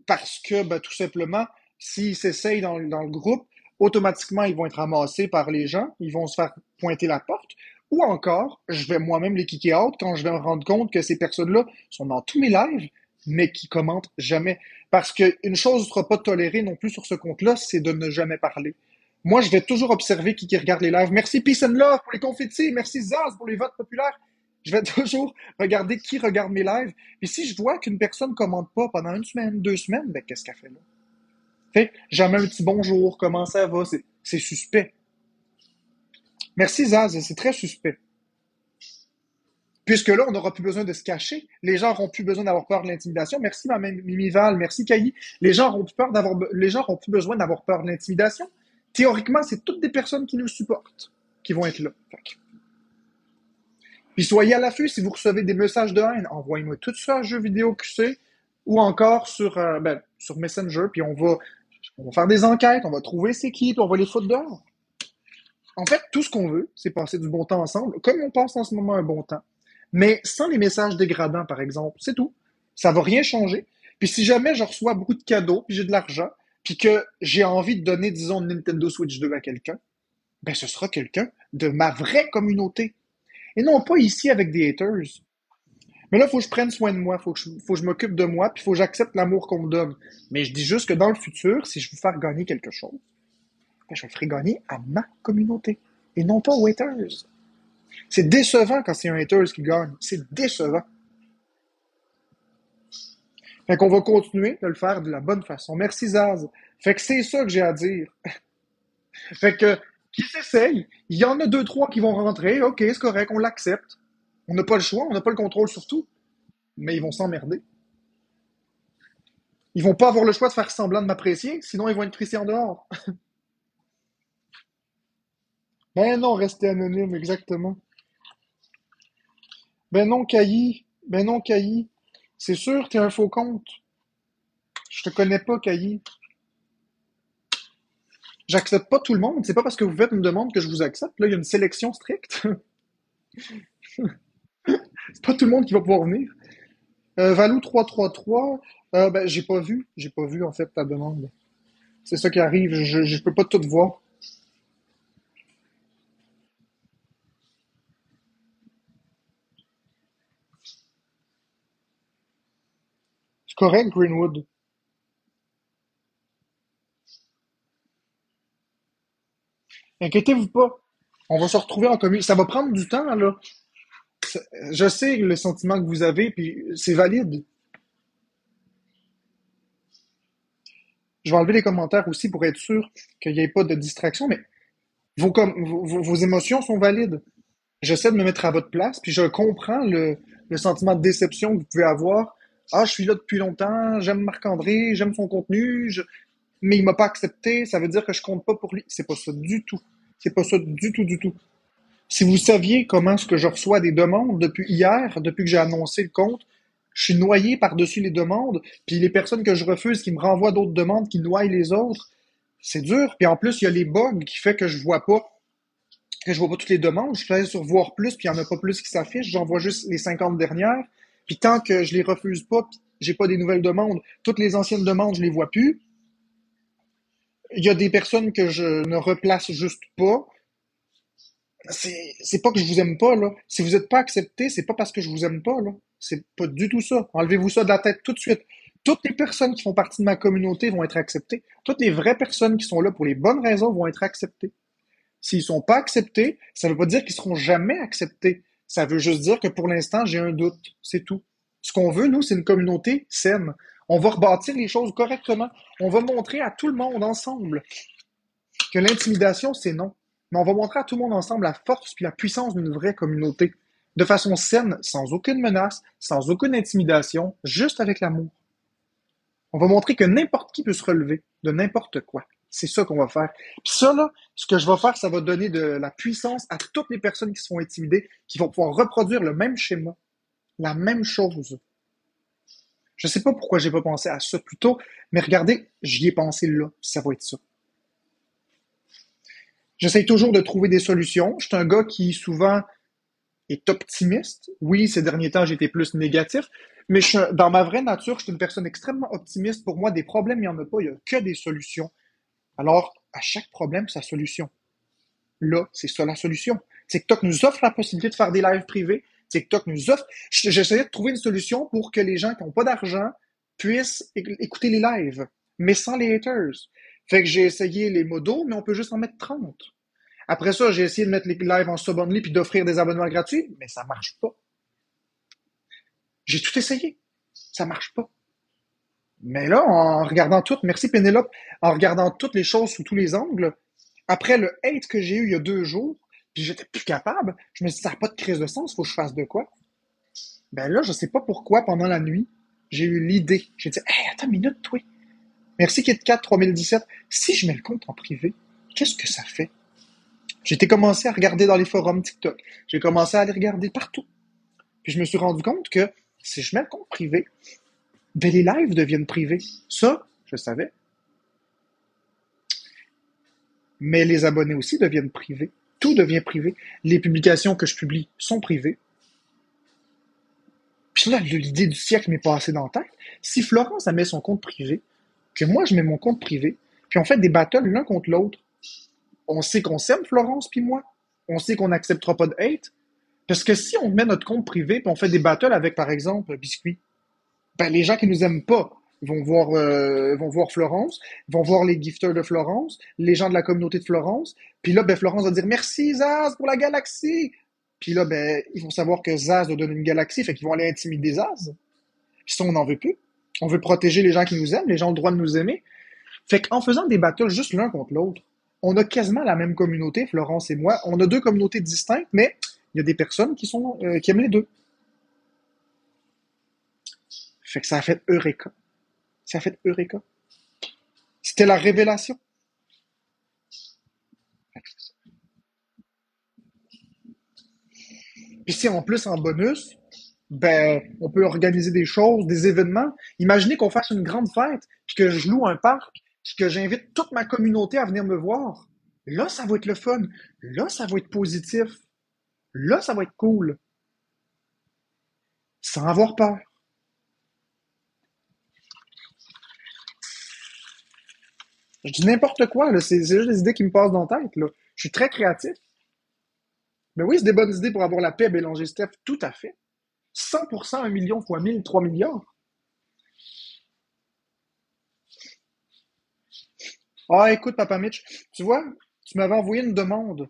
parce que, ben, tout simplement, s'ils s'essayent dans le groupe, automatiquement, ils vont être ramassés par les gens, ils vont se faire pointer la porte. Ou encore, je vais moi-même les kicker out quand je vais me rendre compte que ces personnes-là sont dans tous mes lives, mais qui commentent jamais. Parce qu'une chose ne sera pas tolérée non plus sur ce compte-là, c'est de ne jamais parler. Moi, je vais toujours observer qui regarde les lives. Merci Peace and Love pour les confettis. Merci Zaz pour les votes populaires. Je vais toujours regarder qui regarde mes lives. Puis si je vois qu'une personne commente pas pendant une semaine, 2 semaines, ben qu'est-ce qu'elle fait là? Fait jamais un petit bonjour, comment ça va? C'est suspect. Merci Zaz, c'est très suspect. Puisque là, on n'aura plus besoin de se cacher. Les gens n'auront plus besoin d'avoir peur de l'intimidation. Merci, ma Mimi Val. Merci, Cailly. Les gens n'auront plus besoin d'avoir peur de l'intimidation. Théoriquement, c'est toutes des personnes qui nous supportent qui vont être là. Puis soyez à l'affût si vous recevez des messages de haine. Envoyez-moi tout ça à Jeux Vidéo QC ou encore sur Messenger. Puis on va faire des enquêtes, on va trouver c'est qui, puis on va les foutre dehors. En fait, tout ce qu'on veut, c'est passer du bon temps ensemble, comme on passe en ce moment un bon temps. Mais sans les messages dégradants, par exemple, c'est tout. Ça va rien changer. Puis si jamais je reçois beaucoup de cadeaux, puis j'ai de l'argent, puis que j'ai envie de donner, disons, une Nintendo Switch 2 à quelqu'un, ben ce sera quelqu'un de ma vraie communauté. Et non pas ici avec des haters. Mais là, il faut que je prenne soin de moi, faut que je m'occupe de moi, puis il faut que j'accepte l'amour qu'on me donne. Mais je dis juste que dans le futur, si je veux faire gagner quelque chose, ben, je le ferai gagner à ma communauté. Et non pas aux haters. C'est décevant quand c'est un haters qui gagne. C'est décevant. Fait qu'on va continuer de le faire de la bonne façon. Merci Zaz. Fait que c'est ça que j'ai à dire. Fait que, qui s'essaye, il y en a deux, trois qui vont rentrer, ok, c'est correct, on l'accepte. On n'a pas le choix, on n'a pas le contrôle sur tout, mais ils vont s'emmerder. Ils vont pas avoir le choix de faire semblant de m'apprécier, sinon ils vont être crissés en dehors. Ben non, restez anonyme, exactement. Ben non, Cailly. Ben non, Cailly. C'est sûr, t'es un faux compte. Je te connais pas, Cailly. J'accepte pas tout le monde. C'est pas parce que vous faites une demande que je vous accepte. Là, il y a une sélection stricte. C'est pas tout le monde qui va pouvoir venir. Valou 333, ben, j'ai pas vu. J'ai pas vu, en fait, ta demande. C'est ça qui arrive. Je peux pas tout voir. C'est correct, Greenwood. Inquiétez-vous pas. On va se retrouver en commun. Ça va prendre du temps, là. Je sais le sentiment que vous avez, puis c'est valide. Je vais enlever les commentaires aussi pour être sûr qu'il n'y ait pas de distraction, mais vos émotions sont valides. J'essaie de me mettre à votre place, puis je comprends le sentiment de déception que vous pouvez avoir. Ah, je suis là depuis longtemps, j'aime Marc-André, j'aime son contenu, mais il m'a pas accepté, ça veut dire que je compte pas pour lui. C'est pas ça du tout. C'est pas ça du tout, du tout. Si vous saviez comment est-ce que je reçois des demandes depuis hier, depuis que j'ai annoncé le compte, je suis noyé par-dessus les demandes, puis les personnes que je refuse qui me renvoient d'autres demandes qui noient les autres, c'est dur. Puis en plus, il y a les bugs qui fait que je vois pas toutes les demandes. Je fais sur voir plus, puis il y en a pas plus qui s'affichent. J'en vois juste les 50 dernières. Puis tant que je les refuse pas, puis j'ai pas des nouvelles demandes, toutes les anciennes demandes, je les vois plus. Il y a des personnes que je ne replace juste pas. C'est pas que je vous aime pas, là. Si vous êtes pas accepté, c'est pas parce que je vous aime pas, là. C'est pas du tout ça. Enlevez-vous ça de la tête tout de suite. Toutes les personnes qui font partie de ma communauté vont être acceptées. Toutes les vraies personnes qui sont là pour les bonnes raisons vont être acceptées. S'ils sont pas acceptés, ça veut pas dire qu'ils seront jamais acceptés. Ça veut juste dire que pour l'instant, j'ai un doute. C'est tout. Ce qu'on veut, nous, c'est une communauté saine. On va rebâtir les choses correctement. On va montrer à tout le monde ensemble que l'intimidation, c'est non. Mais on va montrer à tout le monde ensemble la force puis la puissance d'une vraie communauté. De façon saine, sans aucune menace, sans aucune intimidation, juste avec l'amour. On va montrer que n'importe qui peut se relever de n'importe quoi. C'est ça qu'on va faire. Puis ça, là, ce que je vais faire, ça va donner de la puissance à toutes les personnes qui se font intimider, qui vont pouvoir reproduire le même schéma, la même chose. Je sais pas pourquoi j'ai pas pensé à ça plus tôt, mais regardez, j'y ai pensé là, ça va être ça. J'essaye toujours de trouver des solutions. Je suis un gars qui souvent est optimiste. Oui, ces derniers temps, j'étais plus négatif, mais dans ma vraie nature, je suis une personne extrêmement optimiste. Pour moi, des problèmes, il n'y en a pas, il n'y a que des solutions. Alors, à chaque problème, sa solution. Là, c'est ça la solution. TikTok nous offre la possibilité de faire des lives privés. TikTok nous offre. J'essayais de trouver une solution pour que les gens qui n'ont pas d'argent puissent écouter les lives, mais sans les haters. Fait que j'ai essayé les modos, mais on peut juste en mettre 30. Après ça, j'ai essayé de mettre les lives en sub-only puis d'offrir des abonnements gratuits, mais ça marche pas. J'ai tout essayé. Ça marche pas. Mais là, en regardant tout, merci Pénélope, en regardant toutes les choses sous tous les angles, après le hate que j'ai eu il y a 2 jours, puis j'étais plus capable, je me suis dit, ça n'a pas de crise de sens, faut que je fasse de quoi? Ben là, je sais pas pourquoi, pendant la nuit, j'ai eu l'idée. J'ai dit, hey, attends une minute, toi. Merci KitKat 3017. Si je mets le compte en privé, qu'est-ce que ça fait? J'ai été commencé à regarder dans les forums TikTok. J'ai commencé à aller regarder partout. Puis je me suis rendu compte que si je mets le compte privé, ben les lives deviennent privés. Ça, je savais. Mais les abonnés aussi deviennent privés. Tout devient privé. Les publications que je publie sont privées. Puis là, l'idée du siècle m'est passée dans la tête. Si Florence a mis son compte privé, que moi je mets mon compte privé, puis on fait des battles l'un contre l'autre, on sait qu'on s'aime, Florence puis moi. On sait qu'on n'acceptera pas de hate. Parce que si on met notre compte privé puis on fait des battles avec, par exemple, Biscuit, ben les gens qui nous aiment pas vont voir Florence, vont voir les gifters de Florence, les gens de la communauté de Florence, puis là, ben Florence va dire merci Zaz pour la galaxie. Puis là, ben ils vont savoir que Zaz doit donner une galaxie, fait qu'ils vont aller intimider Zaz. Puis ça, on n'en veut plus. On veut protéger les gens qui nous aiment, les gens ont le droit de nous aimer. Fait qu'en faisant des battles juste l'un contre l'autre, on a quasiment la même communauté, Florence et moi. On a deux communautés distinctes, mais il y a des personnes qui aiment les deux. Fait que ça a fait Eureka. Ça a fait Eureka. C'était la révélation. Puis si en plus, en bonus, ben, on peut organiser des choses, des événements. Imaginez qu'on fasse une grande fête, puis que je loue un parc, puis que j'invite toute ma communauté à venir me voir. Là, ça va être le fun. Là, ça va être positif. Là, ça va être cool. Sans avoir peur. Je dis n'importe quoi, là. C'est juste des idées qui me passent dans la tête, là. Je suis très créatif. Mais oui, c'est des bonnes idées pour avoir la paix, Bélanger Steph. Tout à fait. 100%, 1 million fois 1000, 3 milliards. Ah, écoute, Papa Mitch, tu vois, tu m'avais envoyé une demande,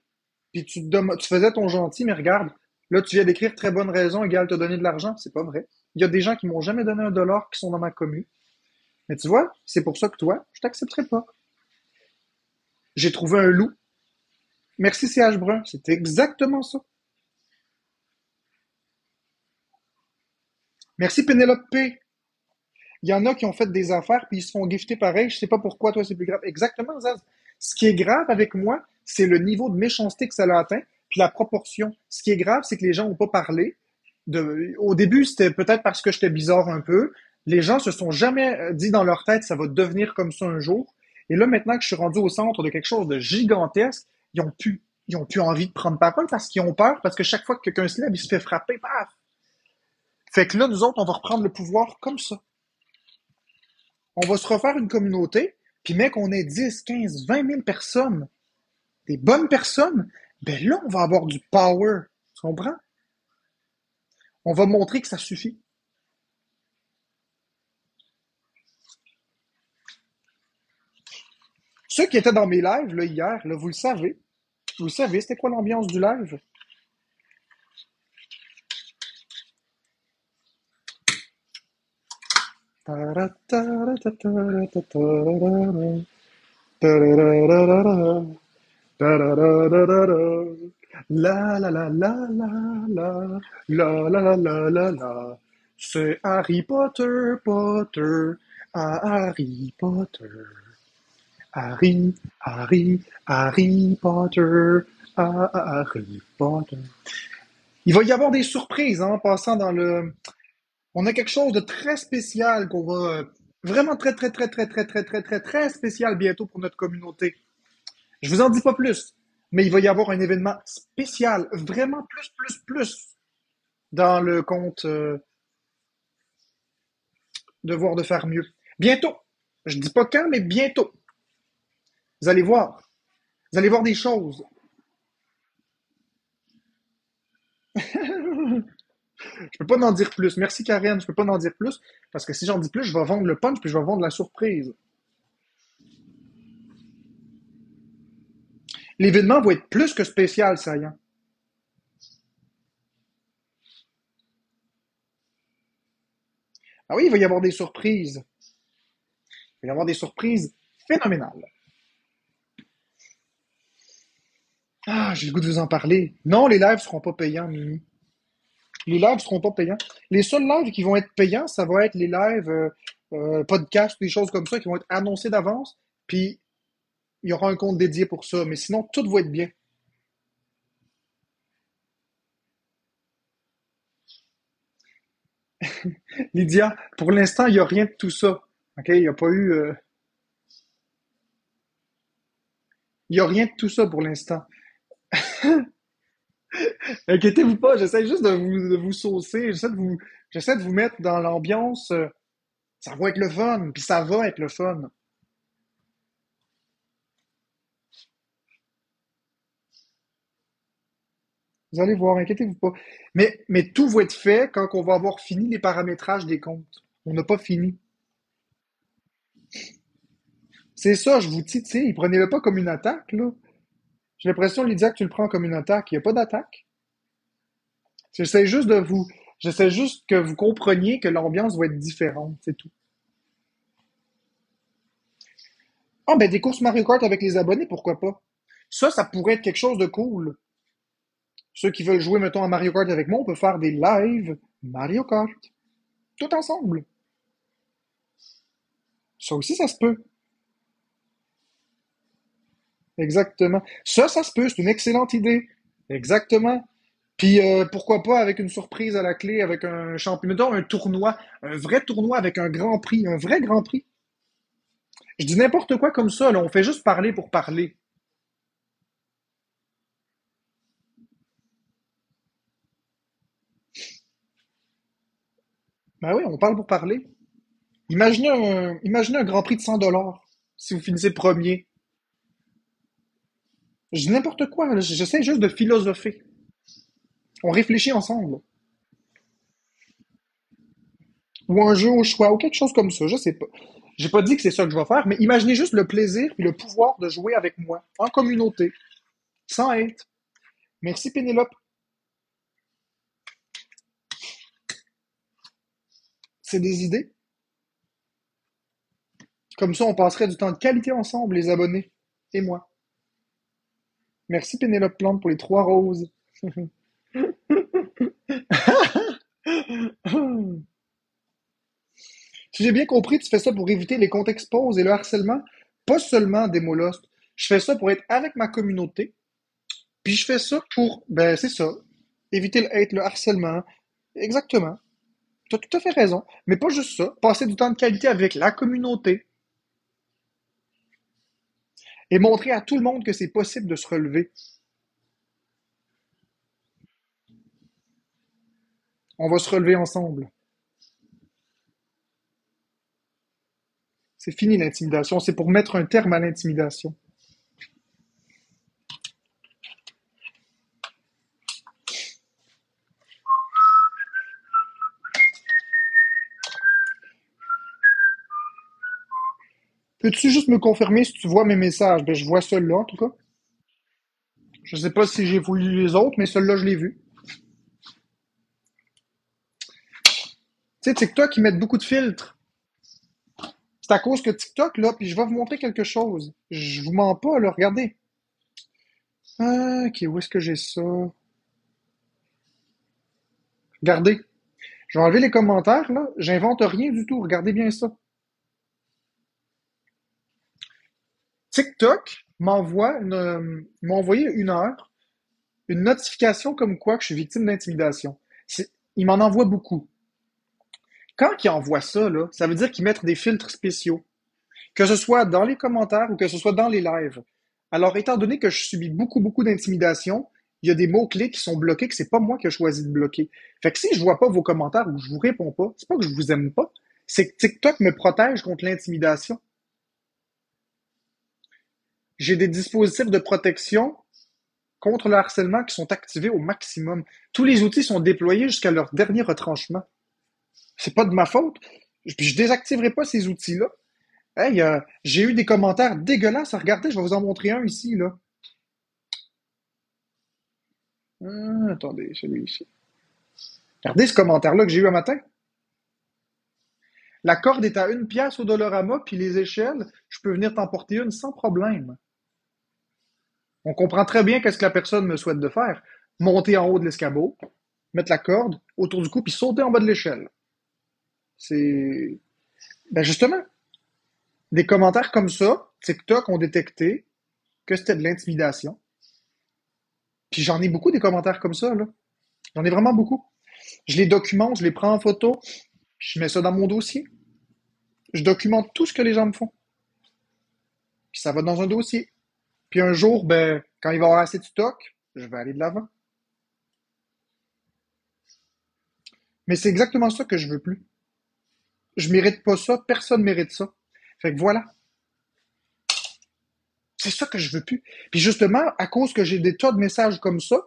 puis tu faisais ton gentil, mais regarde, là, tu viens d'écrire très bonne raison égale te donner de l'argent. C'est pas vrai. Il y a des gens qui m'ont jamais donné un dollar qui sont dans ma commune. Mais tu vois, c'est pour ça que toi, je t'accepterai pas. J'ai trouvé un loup. Merci CH Brun, c'était exactement ça. Merci Pénélope P. Il y en a qui ont fait des affaires puis ils se font gifter pareil. Je sais pas pourquoi toi c'est plus grave. Exactement, Zaz. Ce qui est grave avec moi, c'est le niveau de méchanceté que ça a atteint, puis la proportion. Ce qui est grave, c'est que les gens n'ont pas parlé. Au début, c'était peut-être parce que j'étais bizarre un peu. Les gens se sont jamais dit dans leur tête, ça va devenir comme ça un jour. Et là, maintenant que je suis rendu au centre de quelque chose de gigantesque, ils ont plus envie de prendre parole parce qu'ils ont peur, parce que chaque fois que quelqu'un se lève, il se fait frapper, paf! Fait que là, nous autres, on va reprendre le pouvoir comme ça. On va se refaire une communauté, puis mec, on est 10, 15, 20 000 personnes, des bonnes personnes, ben là, on va avoir du power. Tu comprends? On va montrer que ça suffit. Ceux qui étaient dans mes lives là, hier, là, vous le savez. Vous le savez, c'était quoi l'ambiance du live? La la la la la la la la la la la la. C'est Harry Potter, Potter, Harry Potter. Harry, Harry, Harry Potter, Harry Potter. Il va y avoir des surprises hein, en passant dans le. On a quelque chose de très spécial qu'on va vraiment très spécial bientôt pour notre communauté. Je vous en dis pas plus, mais il va y avoir un événement spécial, vraiment plus dans le compte Devoir de faire mieux. Bientôt. Je dis pas quand, mais bientôt. Vous allez voir. Vous allez voir des choses. Je peux pas en dire plus. Merci Karen, je peux pas en dire plus parce que si j'en dis plus, je vais vendre le punch puis je vais vendre la surprise. L'événement va être plus que spécial, ça y est. Ah oui, il va y avoir des surprises. Il va y avoir des surprises phénoménales. Ah, j'ai le goût de vous en parler. Non, les lives seront pas payants, Mimi. Les lives seront pas payants. Les seuls lives qui vont être payants, ça va être les lives podcasts, des choses comme ça qui vont être annoncés d'avance. Puis il y aura un compte dédié pour ça. Mais sinon, tout va être bien. Lydia, pour l'instant, il n'y a rien de tout ça. OK? Il n'y a pas eu. Il n'y a rien de tout ça pour l'instant. Inquiétez-vous pas, j'essaie juste de vous saucer, j'essaie de vous mettre dans l'ambiance. Ça va être le fun, puis ça va être le fun. Vous allez voir, inquiétez-vous pas. Mais tout va être fait quand on va avoir fini les paramétrages des comptes. On n'a pas fini. C'est ça, je vous titille. Prenez-le pas comme une attaque, là. J'ai l'impression, Lydia, que tu le prends comme une attaque. Il n'y a pas d'attaque. J'essaie juste de vous. J'essaie juste que vous compreniez que l'ambiance va être différente, c'est tout. Ah, ben des courses Mario Kart avec les abonnés, pourquoi pas? Ça pourrait être quelque chose de cool. Ceux qui veulent jouer, mettons, à Mario Kart avec moi, on peut faire des lives Mario Kart. Tout ensemble. Ça aussi, ça se peut. Exactement. Ça se peut, c'est une excellente idée. Exactement. Puis pourquoi pas avec une surprise à la clé, avec un champion, mettons un tournoi, un vrai tournoi avec un grand prix, un vrai grand prix. Je dis n'importe quoi comme ça, là, on fait juste parler pour parler. Ben oui, on parle pour parler. Imaginez un grand prix de 100 $ si vous finissez premier. Je dis n'importe quoi, là, j'essaie juste de philosopher. On réfléchit ensemble. Ou un jeu au choix, ou quelque chose comme ça, je sais pas. J'ai pas dit que c'est ça que je vais faire, mais imaginez juste le plaisir et le pouvoir de jouer avec moi, en communauté, sans hate. Merci Pénélope. C'est des idées. Comme ça, on passerait du temps de qualité ensemble, les abonnés. Et moi. Merci Pénélope Plante pour les 3 roses. Si j'ai bien compris, tu fais ça pour éviter les comptes expose et le harcèlement, pas seulement des molostes. Je fais ça pour être avec ma communauté. Puis je fais ça pour, ben c'est ça, éviter le hate, le harcèlement. Exactement. Tu as tout à fait raison. Mais pas juste ça. Passer du temps de qualité avec la communauté et montrer à tout le monde que c'est possible de se relever. On va se relever ensemble. C'est fini l'intimidation. C'est pour mettre un terme à l'intimidation. Peux-tu juste me confirmer si tu vois mes messages? Ben, je vois celui-là, en tout cas. Je sais pas si j'ai voulu les autres, mais celui-là, je l'ai vu. Tu sais, TikTok, ils mettent beaucoup de filtres. C'est à cause que TikTok, là, puis je vais vous montrer quelque chose. Je vous mens pas, là, regardez. Ah, ok, où est-ce que j'ai ça? Regardez. Je vais enlever les commentaires, là. J'invente rien du tout. Regardez bien ça. TikTok m'a envoyé une heure, une notification comme quoi que je suis victime d'intimidation. Il m'en envoie beaucoup. Quand ils envoient ça, là, ça veut dire qu'ils mettent des filtres spéciaux. Que ce soit dans les commentaires ou que ce soit dans les lives. Alors, étant donné que je subis beaucoup d'intimidation, il y a des mots-clés qui sont bloqués, que c'est pas moi qui ai choisi de bloquer. Fait que si je vois pas vos commentaires ou je vous réponds pas, c'est pas que je vous aime pas, c'est que TikTok me protège contre l'intimidation. J'ai des dispositifs de protection contre le harcèlement qui sont activés au maximum. Tous les outils sont déployés jusqu'à leur dernier retranchement. C'est pas de ma faute. Puis je désactiverai pas ces outils-là. Hey, j'ai eu des commentaires dégueulasses. Regardez, je vais vous en montrer un ici, là. Attendez, celui-ci. Regardez ce commentaire-là que j'ai eu un matin. La corde est à 1 pièce au Dollarama, puis les échelles, je peux venir t'en porter une sans problème. On comprend très bien qu'est-ce que la personne me souhaite de faire. Monter en haut de l'escabeau, mettre la corde autour du cou, puis sauter en bas de l'échelle. C'est... Ben justement, des commentaires comme ça, TikTok ont détecté que c'était de l'intimidation. Puis j'en ai beaucoup des commentaires comme ça, là. J'en ai vraiment beaucoup. Je les documente, je les prends en photo, je mets ça dans mon dossier. Je documente tout ce que les gens me font. Puis ça va dans un dossier. Puis un jour, ben, quand il va y avoir assez de stock, je vais aller de l'avant. Mais c'est exactement ça que je veux plus. Je mérite pas ça, personne mérite ça. Fait que voilà, c'est ça que je veux plus. Puis justement, à cause que j'ai des tas de messages comme ça,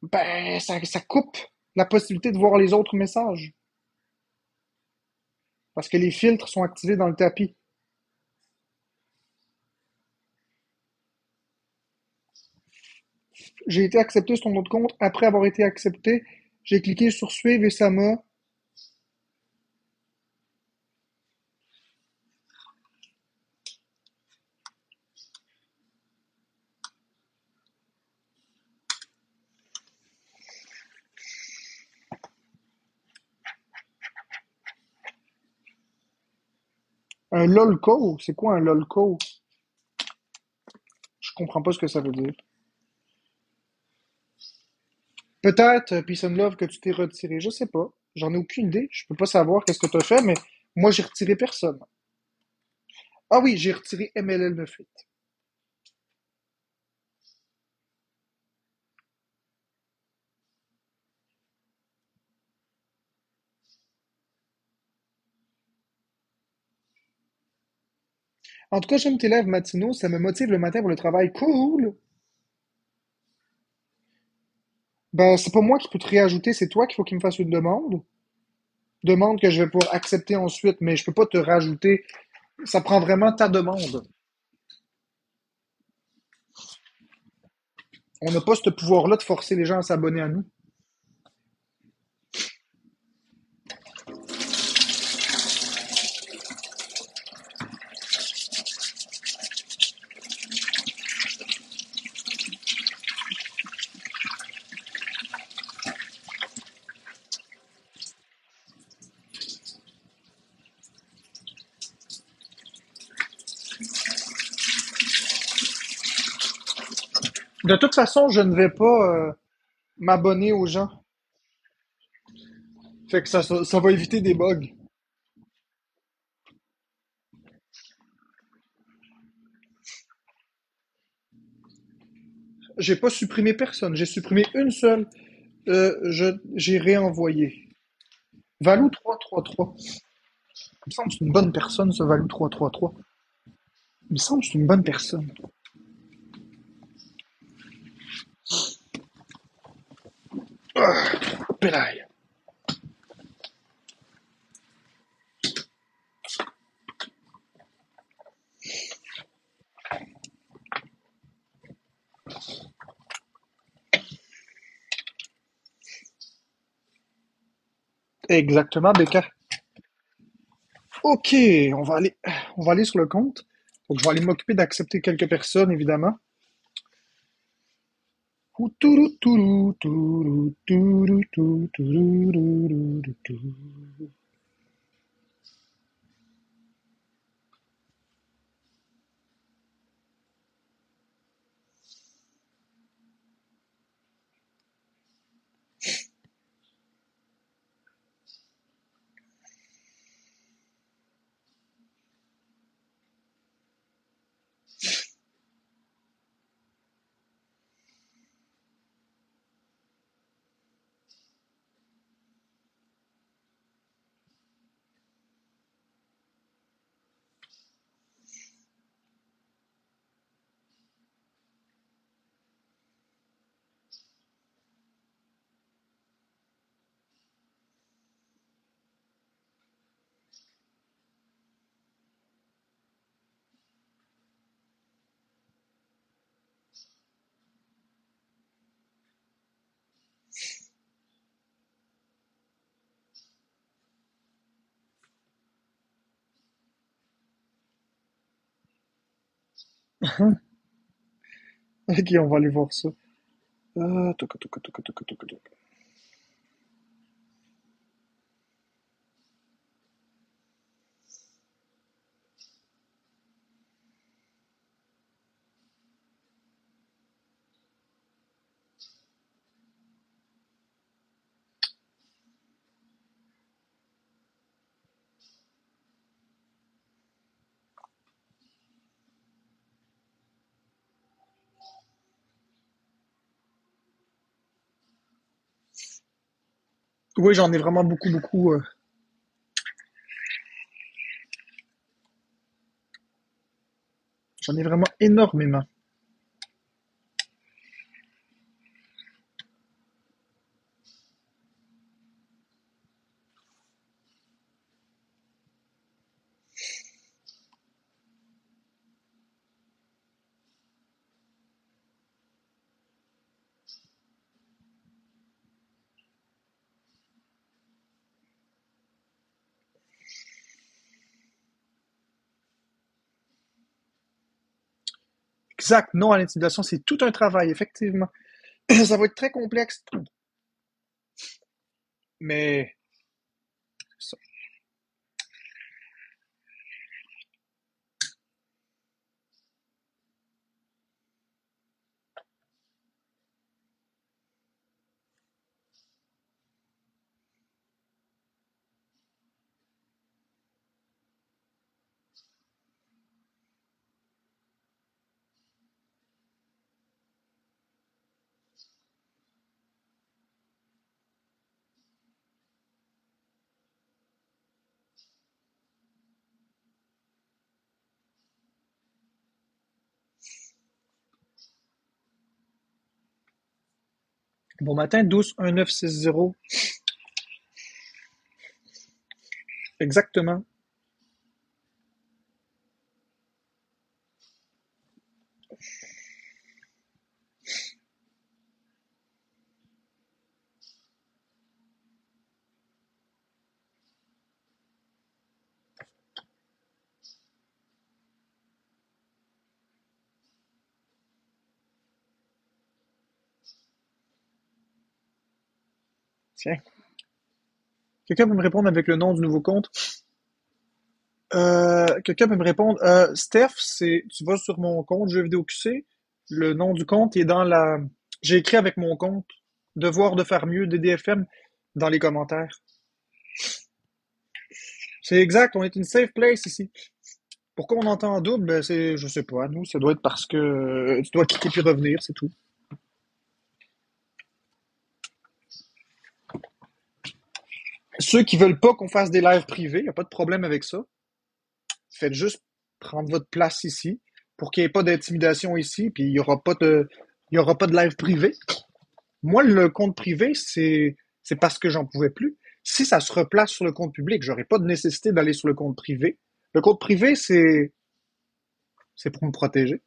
ben, ça coupe la possibilité de voir les autres messages. Parce que les filtres sont activés dans le tapis. J'ai été accepté sur ton autre compte. Après avoir été accepté, j'ai cliqué sur suivre et ça m'a... Un lolco? C'est quoi un lolco? Je comprends pas ce que ça veut dire. Peut-être, Peace and Love, que tu t'es retiré. Je sais pas. J'en ai aucune idée. Je peux pas savoir qu'est-ce que tu as fait, mais moi, j'ai retiré personne. Ah oui, j'ai retiré MLL 98. En tout cas, j'aime tes lèvres matinaux. Ça me motive le matin pour le travail. Cool! Ben, c'est pas moi qui peux te réajouter. C'est toi qu'il faut qu'il me fasse une demande. Demande que je vais pouvoir accepter ensuite, mais je peux pas te rajouter. Ça prend vraiment ta demande. On n'a pas ce pouvoir-là de forcer les gens à s'abonner à nous. De toute façon, je ne vais pas m'abonner aux gens. Fait que ça va éviter des bugs. J'ai pas supprimé personne. J'ai supprimé une seule. J'ai réenvoyé. Valou 333. Il me semble que c'est une bonne personne, ce Valou 333. Il me semble que c'est une bonne personne. Pélaille. Exactement, Becca. Ok, on va aller, on va aller sur le compte. Donc, je vais aller m'occuper d'accepter quelques personnes, évidemment. Ok, on va aller voir ça. Toc. Oui, j'en ai vraiment beaucoup, beaucoup. J'en ai vraiment énormément. Exact, non à l'intimidation, c'est tout un travail, effectivement. Ça va être très complexe, mais ça- bon matin, 12 1960. Exactement. Tiens. Quelqu'un peut me répondre avec le nom du nouveau compte? Quelqu'un peut me répondre. Steph, tu vas sur mon compte Jeux vidéo QC. Le nom du compte est dans la... J'ai écrit avec mon compte Devoir de faire mieux DDFM dans les commentaires. C'est exact, on est une safe place ici. Pourquoi on entend en double? Ben, c'est, je sais pas, nous, ça doit être parce que tu dois quitter puis revenir, c'est tout. Ceux qui veulent pas qu'on fasse des lives privés, y a pas de problème avec ça. Faites juste prendre votre place ici pour qu'il n'y ait pas d'intimidation ici, puis il y aura pas de live privé. Moi, le compte privé, c'est parce que j'en pouvais plus. Si ça se replace sur le compte public, j'aurais pas de nécessité d'aller sur le compte privé. Le compte privé, c'est pour me protéger.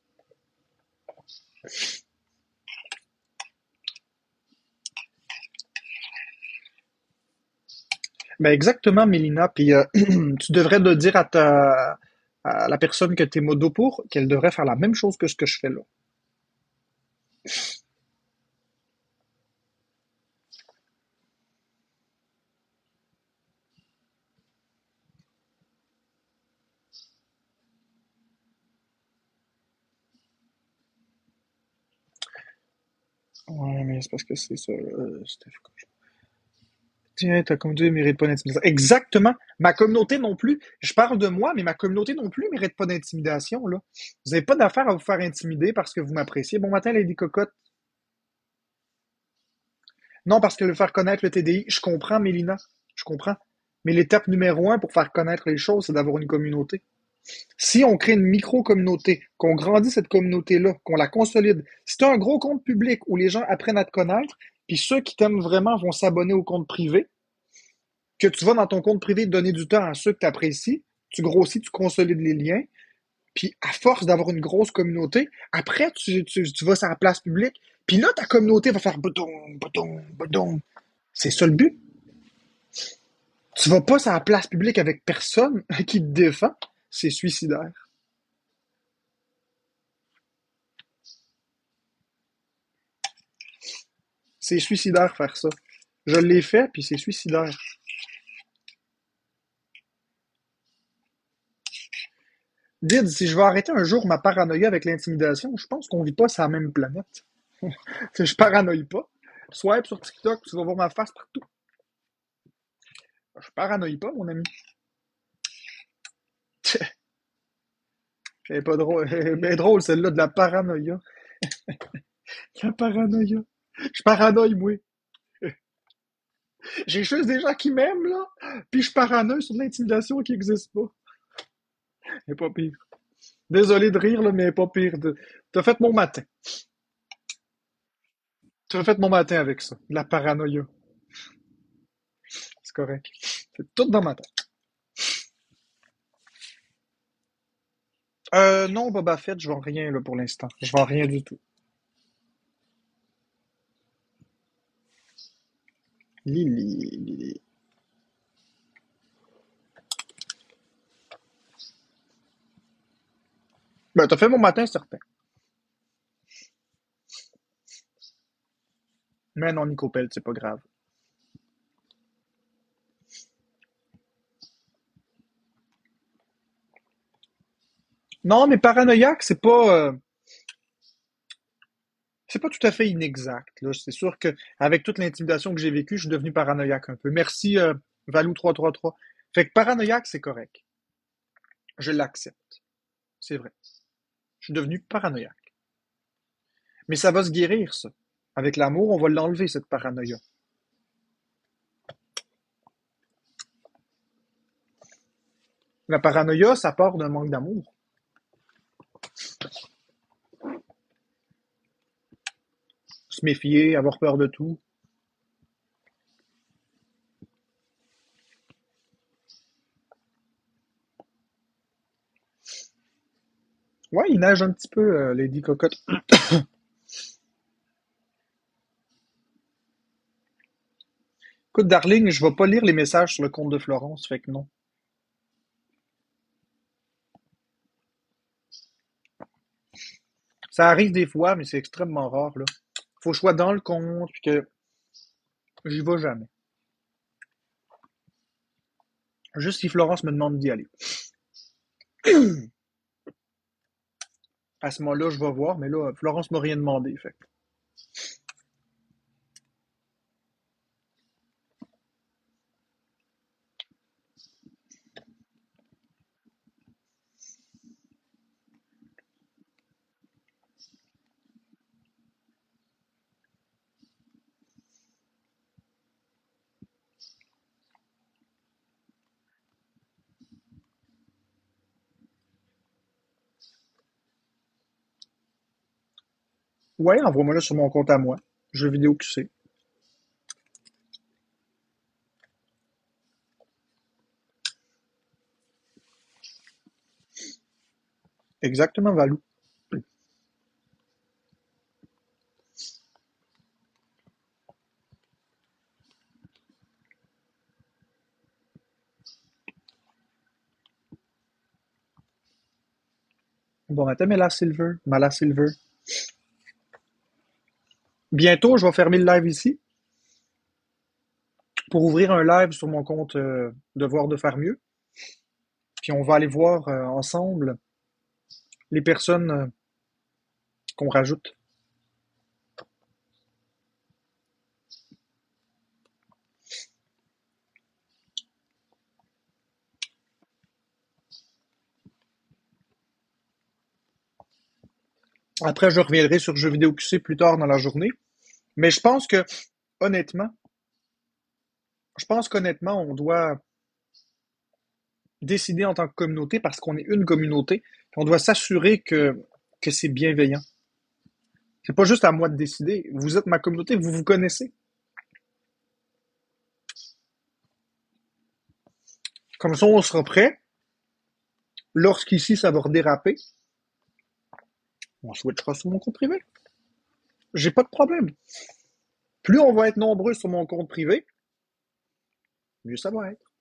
Ben exactement, Mélina. Puis tu devrais le dire à la personne que t'es modo pour qu'elle devrait faire la même chose que ce que je fais là. Ouais, mais c'est parce que c'est ça, Steph. Tiens, ta communauté mérite pas d'intimidation. Exactement. Ma communauté non plus. Je parle de moi, mais ma communauté non plus mérite pas d'intimidation, là. Vous n'avez pas d'affaire à vous faire intimider parce que vous m'appréciez. Bon matin, Lady Cocotte. Non, parce que le faire connaître le TDI, je comprends, Mélina. Je comprends. Mais l'étape numéro un pour faire connaître les choses, c'est d'avoir une communauté. Si on crée une micro-communauté, qu'on grandit cette communauté-là, qu'on la consolide, si tu as un gros compte public où les gens apprennent à te connaître, puis ceux qui t'aiment vraiment vont s'abonner au compte privé, que tu vas dans ton compte privé donner du temps à ceux que tu apprécies, tu grossis, tu consolides les liens, puis à force d'avoir une grosse communauté, après, tu vas sur la place publique, puis là, ta communauté va faire bouton, bouton, bouton. C'est ça le but. Tu vas pas sur la place publique avec personne qui te défend. C'est suicidaire. C'est suicidaire faire ça. Je l'ai fait, puis c'est suicidaire. Did, si je vais arrêter un jour ma paranoïa avec l'intimidation, je pense qu'on vit pas sur la même planète. Je paranoïe pas. Swipe sur TikTok, tu vas voir ma face partout. Je paranoïe pas, mon ami. Elle est pas drôle. Elle est bien drôle, celle-là, de la paranoïa. La paranoïa. Je paranoïe, moi. J'ai juste des gens qui m'aiment, là. Puis je paranoïe sur de l'intimidation qui existe pas. Elle est pas pire. Désolé de rire, là, mais elle est pas pire. T'as fait mon matin. Tu as fait mon matin avec ça. De la paranoïa. C'est correct. C'est tout dans ma tête. Non, Boba Fett, je vends rien, là, pour l'instant. Je vends rien du tout. Lily, Lily. Ben, t'as fait mon matin, certain. Mais non, Nico Pelt, c'est pas grave. Non, mais paranoïaque, c'est pas tout à fait inexact, là. C'est sûr que avec toute l'intimidation que j'ai vécue, je suis devenu paranoïaque un peu. Merci, Valou333. Fait que paranoïaque, c'est correct. Je l'accepte. C'est vrai. Je suis devenu paranoïaque. Mais ça va se guérir, ça. Avec l'amour, on va l'enlever, cette paranoïa. La paranoïa, ça part d'un manque d'amour. Se méfier, avoir peur de tout. Ouais, il nage un petit peu, Lady Cocotte. Écoute, darling, je vais pas lire les messages sur le compte de Florence, fait que non. Ça arrive des fois, mais c'est extrêmement rare, là. Faut que je sois dans le compte, puis que j'y vais jamais. Juste si Florence me demande d'y aller. À ce moment-là, je vais voir, mais là, Florence m'a rien demandé. Fait. Ouais, envoie-moi là sur mon compte à moi. Jeux vidéo QC. Exactement, Valou. Bon matin, Mela Silver. Mala Silver. Bientôt, je vais fermer le live ici pour ouvrir un live sur mon compte Devoir de faire mieux. Puis on va aller voir ensemble les personnes qu'on rajoute. Après, je reviendrai sur Jeux vidéo QC plus tard dans la journée. Mais honnêtement, je pense qu'honnêtement, on doit décider en tant que communauté parce qu'on est une communauté. On doit s'assurer que c'est bienveillant. C'est pas juste à moi de décider. Vous êtes ma communauté, vous vous connaissez. Comme ça, on sera prêt. Lorsqu'ici, ça va redéraper, on switchera sur mon compte privé. J'ai pas de problème. Plus on va être nombreux sur mon compte privé, mieux ça va être.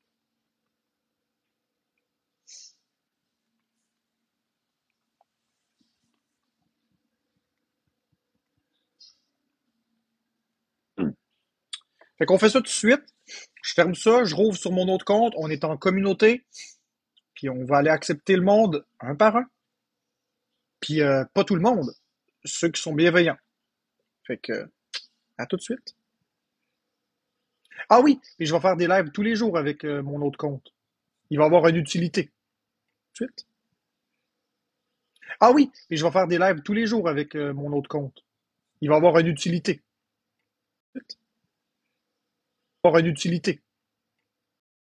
Fait qu'on fait ça tout de suite. Je ferme ça, je rouvre sur mon autre compte. On est en communauté. Puis on va aller accepter le monde un par un. Puis pas tout le monde. Ceux qui sont bienveillants. Fait que, à tout de suite. Ah oui, et je vais faire des lives tous les jours avec mon autre compte. Il va avoir une utilité. Tout de suite. Ah oui, et je vais faire des lives tous les jours avec mon autre compte. Il va avoir une utilité. Tout de suite. Il va avoir une utilité.